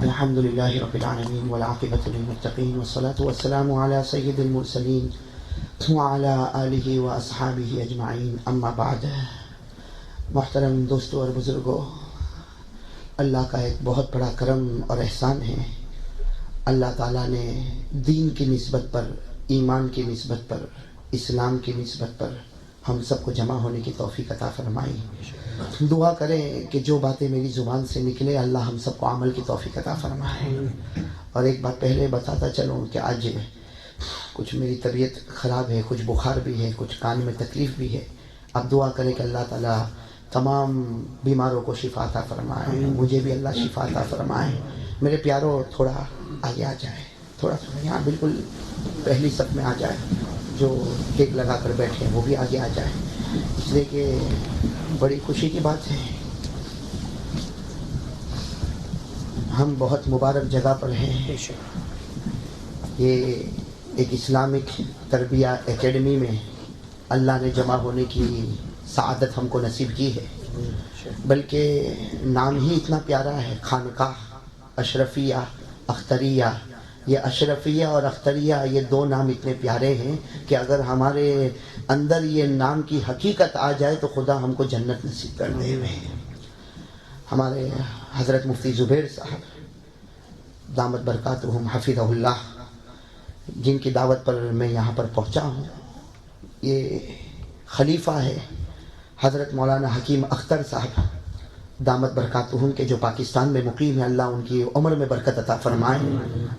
الحمد للہ رب العالمین والعاقبۃ للمتقین والصلاة والسلام علی سید المرسلین وعلی آلہ واصحابہ اجمعین، اما بعد۔ محترم دوستو اور بزرگوں، اللہ کا ایک بہت بڑا کرم اور احسان ہے، اللہ تعالیٰ نے دین کی نسبت پر، ایمان کی نسبت پر، اسلام کی نسبت پر ہم سب کو جمع ہونے کی توفیق عطا فرمائی۔ دعا کریں کہ جو باتیں میری زبان سے نکلے اللہ ہم سب کو عمل کی توفیق عطا فرمائے۔ اور ایک بات پہلے بتاتا چلوں کہ آج کچھ میری طبیعت خراب ہے، کچھ بخار بھی ہے، کچھ کان میں تکلیف بھی ہے۔ اب دعا کریں کہ اللہ تعالیٰ تمام بیماروں کو شفا عطا فرمائے، مجھے بھی اللہ شفا عطا فرمائے۔ میرے پیاروں تھوڑا آگے آ جائے، تھوڑا یہاں بالکل پہلی صف میں آ جائے، جو کیک لگا کر بیٹھے ہیں وہ بھی آگے آ جائے، اس لیے کہ بڑی خوشی کی بات ہے، ہم بہت مبارک جگہ پر ہیں۔ یہ ایک اسلامک تربیہ اکیڈمی میں اللہ نے جمع ہونے کی سعادت ہم کو نصیب کی ہے، بلکہ نام ہی اتنا پیارا ہے، خانقاہ اشرفیہ اختریہ۔ یہ اشرفیہ اور اختریہ یہ دو نام اتنے پیارے ہیں کہ اگر ہمارے اندر یہ نام کی حقیقت آ جائے تو خدا ہم کو جنت نصیب کر دے۔ ہمارے حضرت مفتی زبیر صاحب دامت برکاتہم حفظہ اللہ، جن کی دعوت پر میں یہاں پر پہنچا ہوں، یہ خلیفہ ہے حضرت مولانا حکیم اختر صاحب دامت برکاتہم کے، جو پاکستان میں مقیم ہے۔ اللہ ان کی عمر میں برکت عطا فرمائے،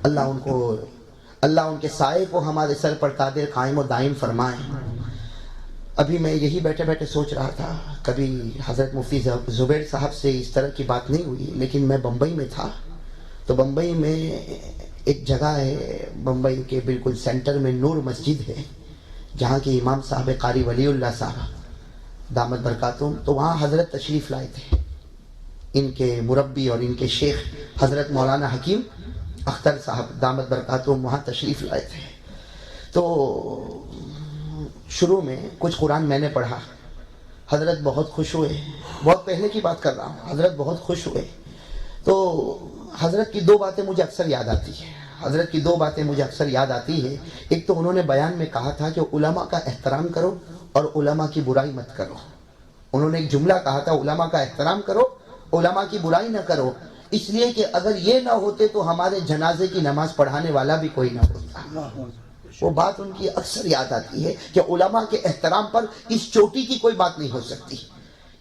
اللہ ان کے سائے کو ہمارے سر پر قادر قائم و دائم فرمائے۔ ابھی میں یہی بیٹھے بیٹھے سوچ رہا تھا، کبھی حضرت مفتی زبیر صاحب سے اس طرح کی بات نہیں ہوئی، لیکن میں بمبئی میں تھا تو بمبئی میں ایک جگہ ہے، بمبئی کے بالکل سینٹر میں نور مسجد ہے، جہاں کے امام صاحب قاری ولی اللہ صاحب دامت برکاتہم، تو وہاں حضرت تشریف لائے تھے۔ ان کے مربی اور ان کے شیخ حضرت مولانا حکیم اختر صاحب دامت برکاتہم وہاں تشریف لائے تھے۔ تو شروع میں کچھ قرآن میں نے پڑھا، حضرت بہت خوش ہوئے، بہت پہلے کی بات کر رہا ہوں، حضرت بہت خوش ہوئے۔ تو حضرت کی دو باتیں مجھے اکثر یاد آتی ہیں، حضرت کی دو باتیں مجھے اکثر یاد آتی ہے۔ ایک تو انہوں نے بیان میں کہا تھا کہ علماء کا احترام کرو اور علماء کی برائی مت کرو۔ انہوں نے ایک جملہ کہا تھا، علماء کا احترام کرو، علماء کی برائی نہ کرو، اس لیے کہ اگر یہ نہ ہوتے تو ہمارے جنازے کی نماز پڑھانے والا بھی کوئی نہ ہوتا۔ وہ بات ان کی اکثر یاد آتی ہے کہ علماء کے احترام پر اس چوٹی کی کوئی بات نہیں ہو سکتی،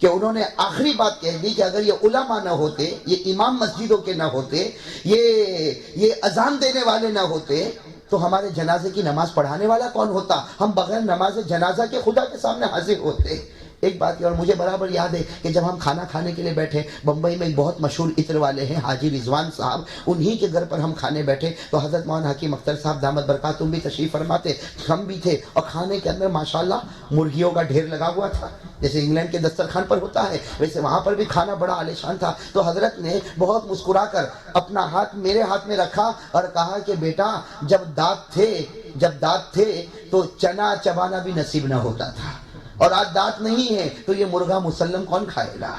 کہ انہوں نے آخری بات کہہ دی کہ اگر یہ علماء نہ ہوتے، یہ امام مسجدوں کے نہ ہوتے، یہ اذان دینے والے نہ ہوتے تو ہمارے جنازے کی نماز پڑھانے والا کون ہوتا؟ ہم بغیر نماز جنازہ کے خدا کے سامنے حاضر ہوتے۔ ایک بات اور مجھے برابر یاد ہے کہ جب ہم کھانا کھانے کے لیے بیٹھے، بمبئی میں ایک بہت مشہور عطر والے ہیں حاجی رضوان صاحب، انہی کے گھر پر ہم کھانے بیٹھے تو حضرت مولانا حکیم اختر صاحب دامت برکاتہم بھی تشریف فرماتے، ہم بھی تھے، اور کھانے کے اندر ماشاءاللہ مرغیوں کا ڈھیر لگا ہوا تھا، جیسے انگلینڈ کے دسترخوان پر ہوتا ہے ویسے وہاں پر بھی کھانا بڑا عالیشان تھا۔ تو حضرت نے بہت مسکرا کر اپنا ہاتھ میرے ہاتھ میں رکھا اور کہا کہ بیٹا جب دانت تھے تو چنا چبانا بھی نصیب نہ ہوتا تھا، اور آج دانت نہیں ہے تو یہ مرغا مسلم کون کھائے گا؟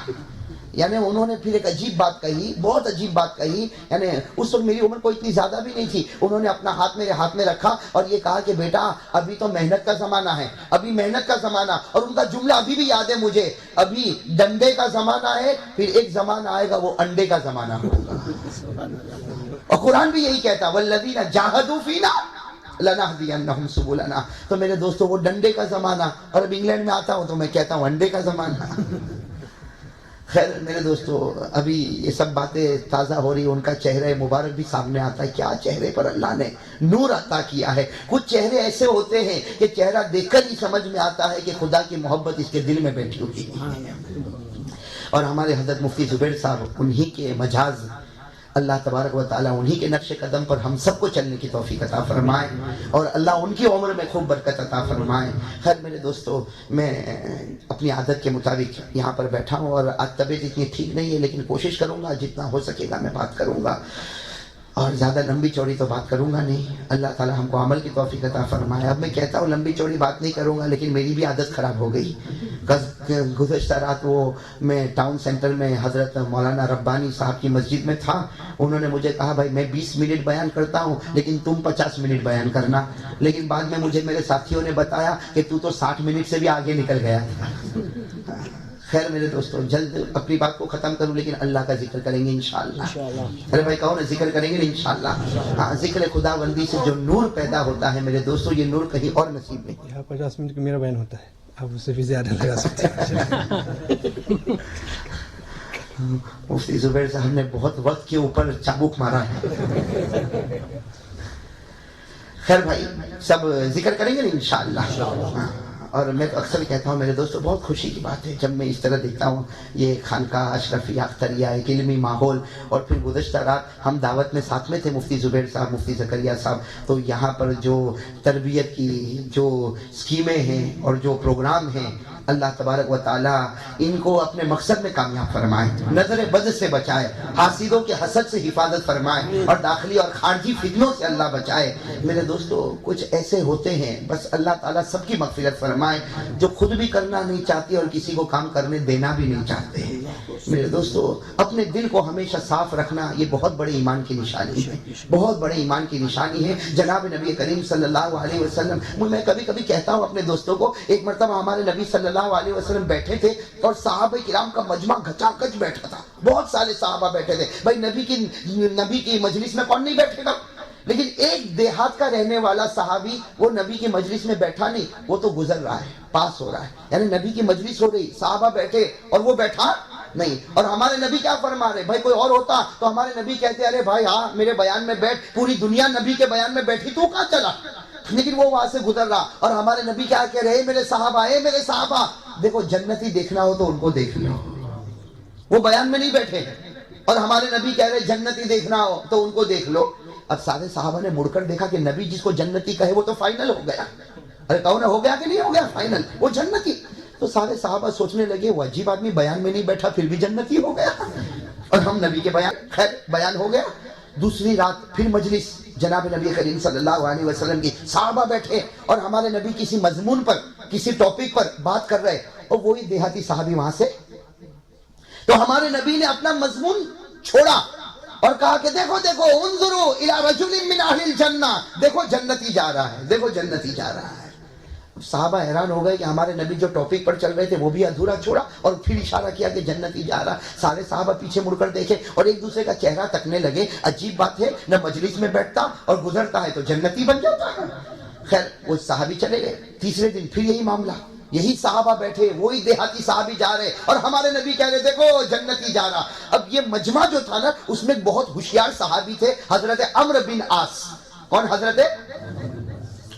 یعنی انہوں نے پھر ایک عجیب بات کہی، بہت عجیب بات کہی، یعنی اس وقت میری عمر کوئی اتنی زیادہ بھی نہیں تھی، انہوں نے اپنا ہاتھ میرے ہاتھ میں رکھا اور یہ کہا کہ بیٹا ابھی تو محنت کا زمانہ ہے، ابھی محنت کا زمانہ، اور ان کا جملہ ابھی بھی یاد ہے مجھے، ابھی ڈنڈے کا زمانہ ہے، پھر ایک زمانہ آئے گا وہ انڈے کا زمانہ ہوگا۔ اور قرآن بھی یہی کہتا والذین جاہدوا فینا لنہدینہم سبلنا۔ تو میرے دوستو وہ ڈنڈے کا زمانہ، اور اب انگلینڈ میں آتا ہوں تو میں کہتا ہوں انڈے کا زمانہ۔ خیر میرے دوستو، ابھی یہ سب باتیں تازہ ہو رہی، ان کا چہرہ مبارک بھی سامنے آتا ہے، کیا چہرے پر اللہ نے نور عطا کیا ہے۔ کچھ چہرے ایسے ہوتے ہیں کہ چہرہ دیکھ کر ہی سمجھ میں آتا ہے کہ خدا کی محبت اس کے دل میں بیٹھی ہوئی ہے۔ اور ہمارے حضرت مفتی زبیر صاحب، انہی کے مجاز، اللہ تبارک و تعالیٰ انہی کے نقش قدم پر ہم سب کو چلنے کی توفیق عطا فرمائے، اور اللہ ان کی عمر میں خوب برکت عطا فرمائے۔ خیر میرے دوستو، میں اپنی عادت کے مطابق یہاں پر بیٹھا ہوں، اور آج طبیعت اتنی ٹھیک نہیں ہے لیکن کوشش کروں گا جتنا ہو سکے گا میں بات کروں گا۔ اور زیادہ لمبی چوڑی تو بات کروں گا نہیں، اللہ تعالیٰ ہم کو عمل کی توفیق عطا فرمائے۔ اب میں کہتا ہوں لمبی چوڑی بات نہیں کروں گا، لیکن میری بھی عادت خراب ہو گئی۔ گزشتہ رات وہ میں ٹاؤن سینٹر میں حضرت مولانا ربانی صاحب کی مسجد میں تھا، انہوں نے مجھے کہا بھائی میں 20 منٹ بیان کرتا ہوں لیکن تم 50 منٹ بیان کرنا، لیکن بعد میں مجھے میرے ساتھیوں نے بتایا کہ تو 60 منٹ سے بھی آگے نکل گیا تھا۔ خیر میرے دوستو، جلد اپنی بات کو ختم کروں، لیکن اللہ کا ذکر کریں گے انشاءاللہ۔ ارے بھائی کہو نا ذکر کریں گے انشاءاللہ۔ ہاں، ذکر خدا بندی سے جو نور پیدا ہوتا ہے میرے دوستو، یہ نور کہیں اور نصیب نہیں۔ یہاں 50 منٹ کا میرا بیان ہوتا ہے، آپ اس سے بھی زیادہ لگا سکتے ہیں۔ مفتی زبیر صاحب نے بہت وقت کے اوپر چابک مارا ہے۔ خیر بھائی، سب ذکر کریں گے نا انشاءاللہ۔ اور میں تو اکثر کہتا ہوں میرے دوستو، بہت خوشی کی بات ہے جب میں اس طرح دیکھتا ہوں یہ خانقاہ اشرفیہ اختریہ، ایک علمی ماحول، اور پھر گزشتہ رات ہم دعوت میں ساتھ میں تھے، مفتی زبیر صاحب، مفتی زکریا صاحب، تو یہاں پر جو تربیت کی جو اسکیمیں ہیں اور جو پروگرام ہیں، اللہ تبارک و تعالیٰ ان کو اپنے مقصد میں کامیاب فرمائے، نظر بد سے بچائے، حاسدوں کے حسد سے حفاظت فرمائے، اور داخلی اور خارجی فتنوں سے اللہ بچائے۔ میرے دوستو، کچھ ایسے ہوتے ہیں بس اللہ تعالیٰ سب کی مغفرت فرمائے، جو خود بھی کرنا نہیں چاہتے اور کسی کو کام کرنے دینا بھی نہیں چاہتے ہیں۔ میرے دوستو، اپنے دل کو ہمیشہ صاف رکھنا یہ بہت بڑے ایمان کی نشانی ہے، بہت بڑے ایمان کی نشانی ہے۔ جناب نبی کریم صلی اللہ علیہ وسلم، میں کبھی کبھی کہتا ہوں اپنے دوستوں کو، ایک مرتبہ ہمارے نبی صلی اللہ علیہ وسلم بیٹھے تھے اور صحابہ کرام کا مجمع گھچا گچ بیٹھا تھا، بہت سارے صحابہ بیٹھے تھے۔ بھائی نبی کی مجلس میں کون نہیں بیٹھے گا؟ لیکن ایک دیہات کا رہنے والا صحابی وہ نبی کی مجلس میں بیٹھا نہیں، وہ تو گزر رہا ہے، پاس ہو رہا ہے، یعنی نبی کی مجلس ہو رہی، صحابہ بیٹھے اور وہ بیٹھا نہیں۔ اور ہمارے نبی کیا فرما رہے؟ بھائی کوئی اور ہوتا تو ہمارے نبی کہتے ارے بھائی ہاں میرے بیان میں بیٹھ، پوری دنیا نبی کے بیان میں بیٹھی، تو کہاں چلا؟ لیکن وہ وہاں سے گزر رہا، اور ہمارے نبی کیا کہہ رہے؟ میرے صحابہ دیکھو، جنتی دیکھنا ہو تو ان کو دیکھ لو، وہ بیان میں نہیں بیٹھے، اور ہمارے نبی کہہ رہے جنتی دیکھنا ہو تو ان کو دیکھ لو۔ اب سارے صحابہ نے مڑ کر دیکھا کہ نبی جس کو جنتی کہے وہ تو فائنل ہو گیا۔ ارے کہو نا، ہو گیا کہ نہیں ہو گیا فائنل؟ وہ جنتی۔ تو سارے صحابہ سوچنے لگے وہ عجیب آدمی بیان میں نہیں بیٹھا پھر بھی جنتی ہو گیا، اور ہم نبی کے بیان، خیر بیان ہو گیا۔ دوسری رات پھر مجلس جناب نبی کریم صلی اللہ علیہ وسلم کی، صحابہ بیٹھے اور ہمارے نبی کسی مضمون پر، کسی ٹاپک پر بات کر رہے، اور وہی دیہاتی صحابی وہاں سے، تو ہمارے نبی نے اپنا مضمون چھوڑا اور کہا کہ دیکھو انظروا الی رجل من اہل الجنہ، دیکھو جنتی جا رہا ہے، دیکھو جنتی جا رہا ہے۔ صحابہ حیران ہو گئے کہ ہمارے نبی جو ٹاپک پر چل رہے تھے وہ بھی ادھورا چھوڑا اور پھر اشارہ کیا کہ جنتی جا رہا۔ سارے صحابہ پیچھے مڑ کر دیکھے اور ایک دوسرے کا چہرہ تکنے لگے، عجیب بات ہے، نہ مجلس میں بیٹھتا اور گزرتا ہے تو جنتی بن جاتا ہے۔ خیر وہ صحابی چلے گئے۔ تیسرے دن پھر یہی معاملہ، یہی صحابہ بیٹھے، وہی دیہاتی صحابی جا رہے اور ہمارے نبی کہہ رہے دیکھو جنتی جا رہا۔ اب یہ مجمع جو تھا نا، اس میں بہت ہوشیار صحابی تھے، حضرت عمرو بن عاص۔ کون؟ حضرت،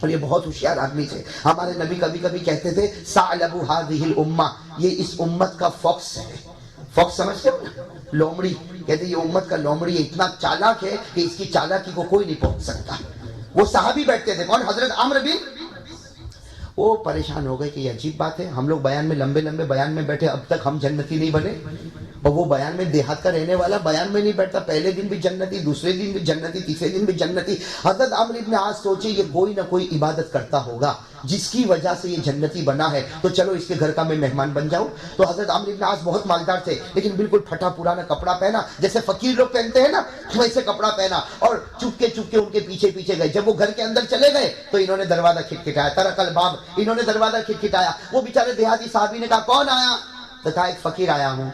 اور یہ بہت ہوشیار آدمی تھے۔ ہمارے نبی کبھی کبھی کہتے تھے ثعلب هذه الامه، یہ اس امت کا فوکس ہے۔ فوکس سمجھتے ہو نا؟ لومڑی، کہتے یہ امت کا لومڑی اتنا چالاک ہے کہ اس کی چالاکی کو کوئی نہیں پہنچ سکتا۔ وہ صحابی بیٹھتے تھے، کون؟ حضرت عمرو بن۔ وہ پریشان ہو گئے کہ یہ عجیب بات ہے، ہم لوگ بیان میں لمبے لمبے بیان میں بیٹھے، اب تک ہم جنتی نہیں بنے، اور وہ بیان میں دیہات کا رہنے والا بیان میں نہیں بیٹھتا، پہلے دن بھی جنتی، دوسرے دن بھی جنتی، تیسرے دن بھی جنتی۔ حضرت عمرو بن عاص سوچے یہ کوئی نہ کوئی عبادت کرتا ہوگا جس کی وجہ سے یہ جنتی بنا ہے، تو چلو اس کے گھر کا میں مہمان بن جاؤں۔ تو حضرت عمرو بن عاص بہت مالدار تھے، لیکن بالکل پھٹا پرانا کپڑا پہنا، جیسے فقیر لوگ پہنتے ہیں نا ویسے کپڑا پہنا، اور چپکے چپکے ان کے پیچھے پیچھے گئے۔ جب وہ گھر کے اندر چلے گئے تو انہوں نے دروازہ کھٹکھٹایا، طرق الباب، انہوں نے دروازہ کھٹکھٹایا۔ وہ بیچارے دیہاتی صحابی نے کہا کون آیا؟ تو کہا ایک فقیر آیا ہوں۔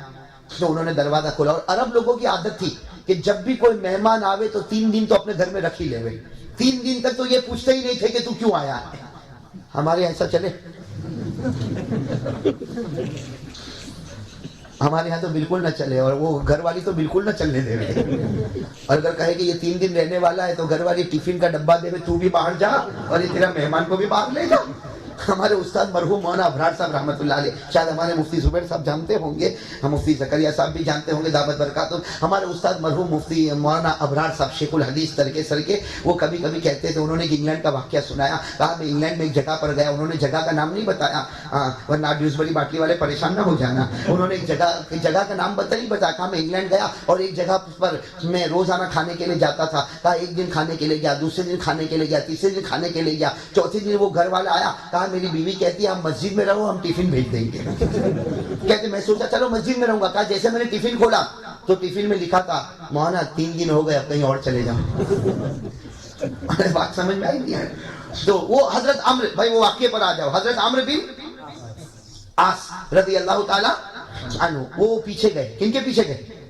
تو انہوں نے دروازہ کھولا، اور عرب لوگوں کی عادت تھی کہ جب بھی کوئی مہمان آوے تو 3 دن تو اپنے گھر میں رکھ ہی لے، 3 دن تک تو یہ پوچھتے ہی نہیں تھے کہ تو کیوں آیا ہے۔ ہمارے ایسا چلے؟ ہمارے یہاں تو بالکل نہ چلے، اور وہ گھر والی تو بالکل نہ چلنے دے رہے، اور اگر کہے کہ یہ 3 دن رہنے والا ہے تو گھر والی ٹفن کا ڈبہ دے تو بھی باہر جا اور یہ تیرا مہمان کو بھی باہر لے جا۔ ہمارے استاد مرحوم مولانا ابرار صاحب رحمۃ اللہ علیہ، شاید ہمارے مفتی زبیر صاحب جانتے ہوں گے، ہم مفتی زکریا صاحب بھی جانتے ہوں گے، دعوت برکات، ہمارے استاد مرحوم مفتی مولانا ابرار صاحب شیخ الحدیث ترکے سر کے، وہ کبھی کبھی کہتے تھے، انہوں نے انگلینڈ کا واقعہ سنایا، کہا میں انگلینڈ میں ایک جگہ پر گیا، انہوں نے جگہ کا نام نہیں بتایا، ورنہ ڈیوزبری باٹلی والے پریشان نہ ہو جانا، انہوں نے ایک جگہ کا نام نہیں بتایا، کہا میں انگلینڈ گیا اور ایک جگہ پر میں روزانہ کھانے کے لیے جاتا تھا، کہا ایک دن کھانے کے لیے گیا، دوسرے دن کھانے کے لیے گیا، تیسرے دن کھانے کے لیے گیا، چوتھے دن وہ گھر والا آیا، کہا میری بیوی کہتی ہے ہم مسجد میں رہو، ہم ٹفن بھیج دیں گے، کہتے میں سوچا چلو مسجد میں رہوں گا، کہا جیسے میں نے ٹفن کھولا تو ٹفن میں لکھا تھا مولانا 3 دن ہو گئے اب کہیں اور چلے جاؤ، بات سمجھ میں آئی نہیں ہے؟ تو وہ حضرت عمرو، بھائی وہ واقعے پر آ جاؤ، حضرت عمرو بن عاص رضی اللہ تعالی عنہ وہ پیچھے گئے، کن کے پیچھے گئے؟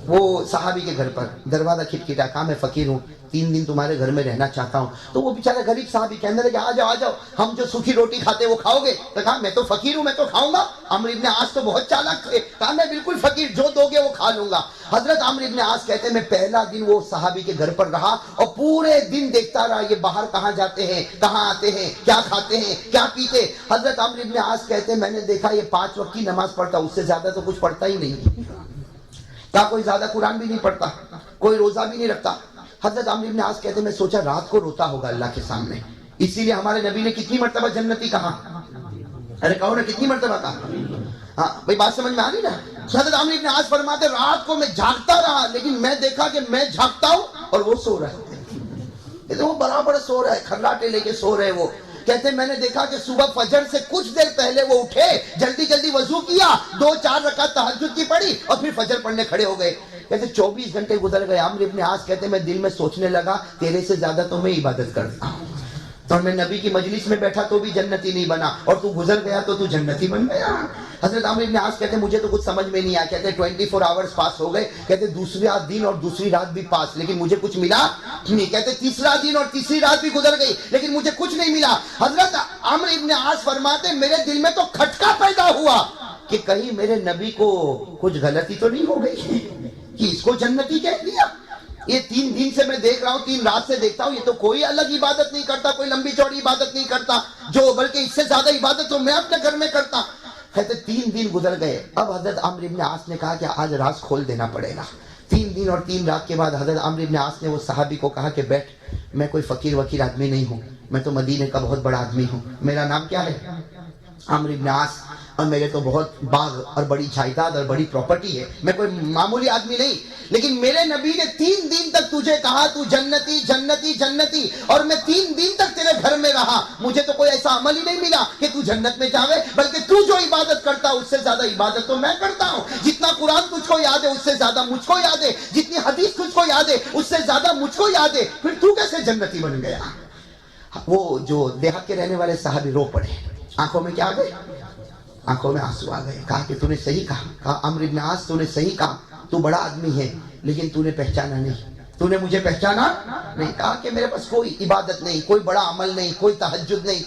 وہ صحابی کے گھر پر، دروازہ کھٹکھٹا، کہا میں فقیر ہوں، 3 دن تمہارے گھر میں رہنا چاہتا ہوں، تو وہ بیچارہ غریب صحابی کہنے لگے آ جاؤ، ہم جو سوکھی روٹی کھاتے وہ کھاؤ گے؟ تو کہا میں تو فقیر ہوں، میں تو کھاؤں گا۔ عمرو ابن عاص تو بہت چالاک تھے، کہا میں بالکل فقیر، جو دو گے وہ کھا لوں گا۔ حضرت عمرو ابن عاص کہتے ہیں میں پہلا دن وہ صحابی کے گھر پر رہا اور پورے دن دیکھتا رہا یہ باہر کہاں جاتے ہیں، کہاں آتے ہیں، کیا کھاتے ہیں، کیا پیتے۔ حضرت عمرو ابن عاص کہتے ہیں میں نے دیکھا یہ 5 وقت کی نماز پڑھتا، اس سے زیادہ تو کچھ پڑھتا ہی نہیں، کہا کوئی زیادہ قرآن بھی نہیں پڑھتا، کوئی روزہ بھی نہیں رکھتا۔ حضرت عمرو ابن عاص کہتے ہیں میں سوچا رات کو روتا ہوگا اللہ کے سامنے، اسی لیے ہمارے نبی نے کتنی مرتبہ جنتی کہا، ارے کہو نا کتنی مرتبہ کہا، ہاں بھائی بات سمجھ میں آ رہی نا؟ حضرت عمرو ابن عاص فرماتے رات کو میں جھاگتا رہا، لیکن میں دیکھا کہ میں جھاگتا ہوں اور وہ سو رہا ہے، وہ برابر سو رہا ہے، کھراٹے لے کے سو رہے وہ۔ کہتے ہیں میں نے دیکھا کہ صبح فجر سے کچھ دیر پہلے وہ اٹھے، جلدی جلدی وضو کیا، 2-4 رکعت تہجد کی پڑھی اور پھر فجر پڑھنے کھڑے ہو گئے۔ کہتے 24 گھنٹے گزر گئے، عمرو ابن عاص کہتے میں دل میں سوچنے لگا تیرے سے زیادہ تو میں عبادت کرتا ہوں، اور میں نبی کی مجلس میں بیٹھا تو بھی جنتی نہیں بنا، اور تو گزر گیا تو جنتی بن گیا۔ حضرت عمرو ابن عاص کہتے ہیں مجھے تو کچھ سمجھ میں نہیں آیا، کہتے 24 آورز پاس ہو گئے، کہتے دوسرا دن اور دوسری رات بھی پاس، لیکن مجھے کچھ ملا نہیں، کہتے تیسرا دن اور تیسری رات بھی گزر گئی لیکن مجھے کچھ نہیں ملا۔ حضرت عمرو ابن عاص فرماتے میرے دل میں تو کھٹکا پیدا ہوا کہ کہیں میرے نبی کو کچھ غلطی تو نہیں ہو گئی کہ اس کو جنتی کہہ دیا۔ یہ 3 دن سے میں دیکھ رہا ہوں، 3 رات سے دیکھتا ہوں، یہ تو کوئی الگ عبادت نہیں کرتا، کوئی لمبی چوڑی عبادت نہیں کرتا، جو بلکہ اس سے زیادہ عبادت تو میں اپنے گھر میں کرتا۔ کہتے 3 دن گزر گئے، اب حضرت عمرو ابن عاص نے کہا کہ آج راز کھول دینا پڑے گا۔ 3 دن اور 3 رات کے بعد حضرت عمرو ابن عاص نے وہ صحابی کو کہا کہ بیٹھ، میں کوئی فقیر وقیر آدمی نہیں ہوں، میں تو مدینے کا بہت بڑا آدمی ہوں، میرا نام کیا ہے؟ عمرو ابن عاص، اور میرے تو بہت باغ اور بڑی جائیداد اور بڑی پراپرٹی ہے، میں کوئی معمولی آدمی نہیں، لیکن میرے نبی نے 3 دن تک تجھے کہا تو جنتی جنتی جنتی، اور میں 3 دن تک تیرے گھر میں رہا، مجھے تو کوئی ایسا عمل ہی نہیں ملا کہ تو جنت میں جاوے، بلکہ تو جو عبادت کرتا اس سے زیادہ عبادت تو میں کرتا ہوں، جتنا قرآن تجھ کو یاد ہے اس سے زیادہ مجھ کو یاد ہے، جتنی حدیث تجھ کو یاد ہے اس سے زیادہ مجھ کو یاد ہے، پھر تو کیسے جنتی بن گیا؟ وہ جو دیہات کے رہنے والے صحابی رو پڑے، آنکھوں میں کیا آ گئے؟ آنکھوں میں آنسو آ گئے۔ کہا کہ تو نے صحیح کہا، کہا عمرو ابن عاص تو نے صحیح کہا، تو بڑا آدمی ہے لیکن تو نے پہچانا نہیں، تو نے مجھے پہچانا نہیں۔ کہا کہ میرے پاس کوئی عبادت نہیں، کوئی بڑا عمل نہیں، کوئی تہجد نہیں،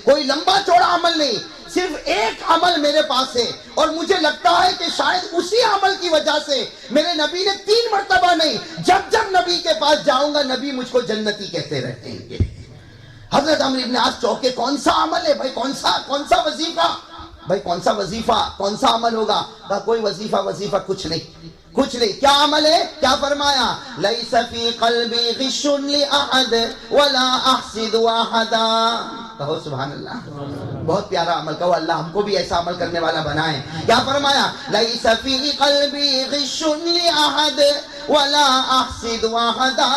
کوئی لمبا چوڑا عمل نہیں، صرف ایک عمل میرے پاس ہے، اور مجھے لگتا ہے کہ شاید اسی عمل کی وجہ سے میرے نبی نے 3 مرتبہ نہیں، جب جب نبی کے پاس جاؤں گا نبی مجھ کو جنتی کہتے رہیں گے۔ حضرت عمرو ابن عاص چوکے، کون سا عمل ہے بھائی، کون سا وظیفہ بھائی، کون سا وظیفہ، کون سا عمل ہوگا؟ کہا کوئی وظیفہ کچھ نہیں، کیا عمل ہے؟ کیا فرمایا؟ لیس فی قلبی غش لأحد ولا احسد احدا، کہو سبحان اللہ، بہت پیارا عمل، کہو اللہ ہم کو بھی ایسا عمل کرنے والا بنائے۔ کیا فرمایا؟ لیس فی قلبی غش لأحد ولا احسد احدا،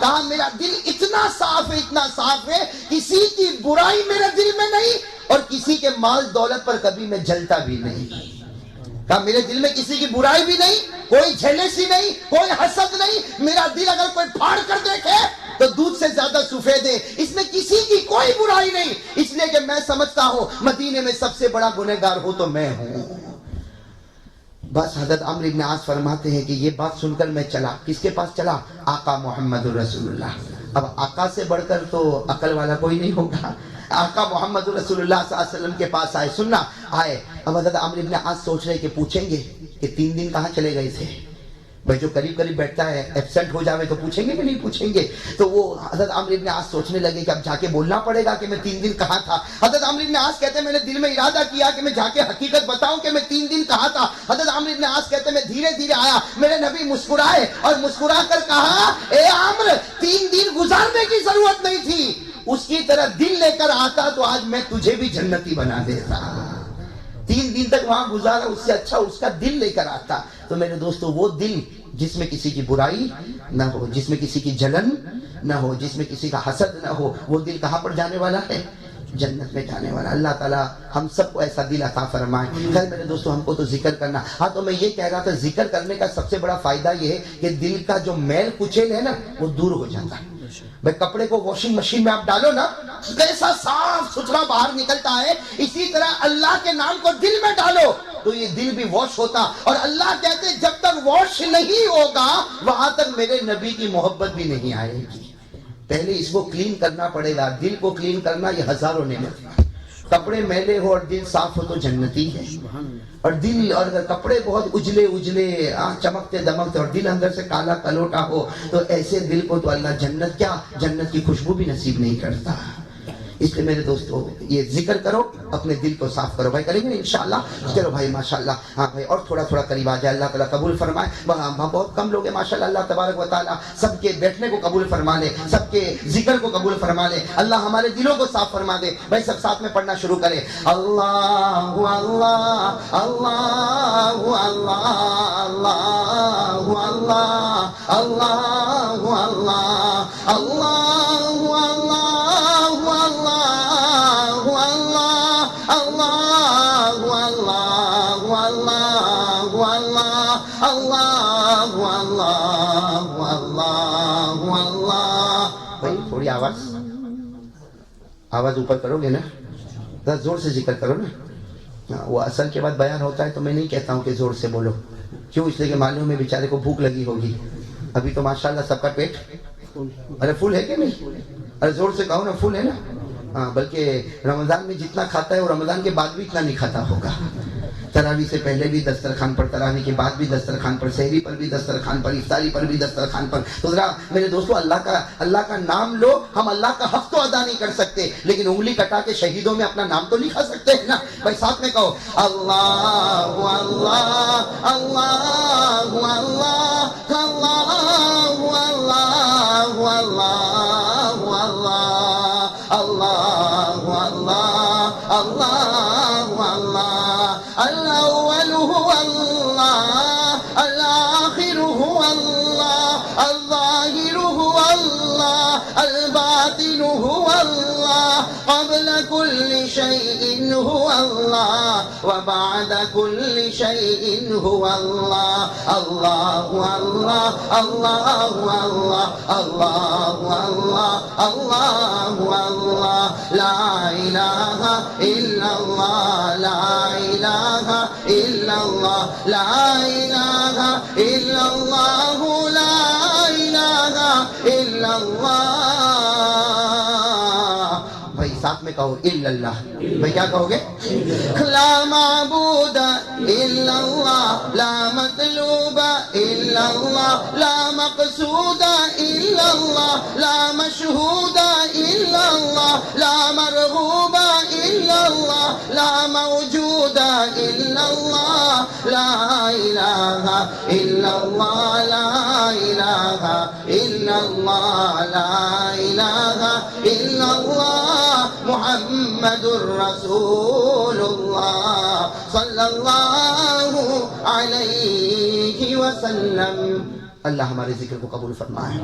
کہا میرا دل اتنا صاف ہے، کسی کی برائی میرے دل میں نہیں، اور کسی کے مال دولت پر کبھی میں جلتا بھی نہیں۔ کہا میرے دل میں کسی کی برائی بھی نہیں، کوئی جیلسی نہیں، کوئی حسد نہیں، میرا دل اگر کوئی پھاڑ کر دیکھے تو دودھ سے زیادہ سفید ہے، اس میں کسی کی کوئی برائی نہیں، اس لیے کہ میں سمجھتا ہوں مدینے میں سب سے بڑا گنہگار ہو تو میں ہوں۔ بس حضرت عمرو ابن عاص فرماتے ہیں کہ یہ بات سن کر میں چلا، کس کے پاس چلا؟ آقا محمد رسول اللہ۔ اب آقا سے بڑھ کر تو عقل والا کوئی نہیں ہوگا، آقا محمد رسول اللہ صلی اللہ علیہ وسلم کے پاس آئے۔ اب حضرت عمرو ابن عاص سوچ رہے کہ پوچھیں گے کہ 3 دن کہاں چلے گئے تھے، بھائی جو قریب قریب بیٹھتا ہے ایبسنٹ ہو جاوے تو پوچھیں گے کہ نہیں پوچھیں گے؟ تو وہ حضرت عمرو بن عاص سوچنے لگے کہ اب جا کے بولنا پڑے گا کہ میں 3 دن کہاں تھا. حضرت عمرو بن عاص کہتے ہیں میں نے دل میں ارادہ کیا کہ میں جا کے حقیقت بتاؤں کہ میں 3 دن کہاں تھا. حضرت عمرو بن عاص کہتے ہیں میں دھیرے دھیرے آیا, میرے نبی مسکرائے اور مسکرا کر کہا اے عمرو 3 دن گزارنے کی ضرورت نہیں تھی, اس کی طرح دل لے کر آتا تو آج میں تجھے بھی جنتی بنا دیتا. 3 دن تک وہاں گزارا, اس سے اچھا اس کا دل لے کر آتا. تو میرے دوستو وہ دل جس میں کسی کی برائی نہ ہو, جس میں کسی کی جلن نہ ہو, جس میں کسی کا حسد نہ ہو, وہ دل کہاں پر جانے والا ہے؟ جنت میں جانے والا. اللہ تعالیٰ ہم سب کو ایسا دل عطا فرمائے. خیر میرے دوستو ہم کو تو ذکر کرنا, ہاں تو میں یہ کہہ رہا تھا ذکر کرنے کا سب سے بڑا فائدہ یہ ہے کہ دل کا جو میل کچیل ہے نا وہ دور ہو جاتا ہے. بھائی کپڑے کو واشنگ مشین میں آپ ڈالو نا, کیسا صاف ستھرا باہر نکلتا ہے, اسی طرح اللہ کے نام کو دل میں ڈالو تو یہ دل بھی واش ہوتا. اور اللہ کہتے ہیں جب تک واش نہیں ہوگا وہاں تک میرے نبی کی محبت بھی نہیں آئے گی. پہلے اس کو کلین کرنا پڑے گا. دل کو کلین کرنا یہ ہزاروں نعمت ہے. کپڑے میلے ہو اور دل صاف ہو تو جنتی ہے. اور دل اور اگر کپڑے بہت اجلے اجلے چمکتے دمکتے اور دل اندر سے کالا کلوٹا ہو تو ایسے دل کو تو اللہ جنت کیا جنت کی خوشبو بھی نصیب نہیں کرتا. اس لیے میرے دوستو یہ ذکر کرو, اپنے دل کو صاف کرو. بھائی کریں گے انشاءاللہ. چلو بھائی ماشاءاللہ. ہاں بھائی اور تھوڑا تھوڑا قریب آ جائے. اللہ تعالیٰ قبول فرمائے. وہاں بہت کم لوگ ہیں ماشاءاللہ. اللہ تبارک و تعالیٰ سب کے بیٹھنے کو قبول فرما لے, سب کے ذکر کو قبول فرما لے. اللہ ہمارے دلوں کو صاف فرما دے. بھائی سب ساتھ میں پڑھنا شروع کریں. اللہ اللہ اللہ اللہ اللہ اللہ اللہ اللہ اللہ بھائی تھوڑی آواز اوپر کرو گے نا, ذرا زور سے ذکر کرو نا. وہ اصل کے بعد بیان ہوتا ہے تو میں نہیں کہتا ہوں کہ زور سے بولو. کیوں؟ اس لیے کہ معلوم ہے بیچارے کو بھوک لگی ہوگی. ابھی تو ماشاءاللہ سب کا پیٹ ارے فل ہے کہ نہیں؟ ارے زور سے کہو نا, فل ہے نا. ہاں بلکہ رمضان میں جتنا کھاتا ہے وہ رمضان کے بعد بھی اتنا نہیں کھاتا ہوگا. تراویح سے پہلے بھی دسترخوان پر, تراویح کے بعد بھی دسترخوان پر, سحری پر بھی دسترخوان پر, افطاری پر بھی دسترخوان پر. تو ذرا میرے دوستو اللہ کا نام لو. ہم اللہ کا حق تو ادا نہیں کر سکتے لیکن انگلی کٹا کے شہیدوں میں اپنا نام تو لکھا سکتے ہیں نا. بھائی ساتھ میں کہو اللہ اللہ اللہ اللہ اللہ اللہ اللہ اللہ الاول هو الله الاخر هو الله الظاهر هو الله الباطن هو الله قبل كل شيء هو الله وبعد كل شيء هو الله الله الله الله الله الله الله الله الله لا اله الا الله لا اله الا الله لا اله الا الله لا اله الا الله. بھائی ساتھ میں کہو الا اللہ. بھائی کیا کہو گے؟ لا معبود الا اللہ لا مطلوب الا اللہ لا مقصود الا اللہ لا مشہود الا اللہ لا مرغوب الا اللہ لا موجود الا اللہ لا الہ الا اللہ لا الہ الا اللہ لا الہ الا اللہ محمد الرسول اللہ صلی اللہ علیہ وسلم. اللہ ہمارے ذکر کو قبول فرمائے.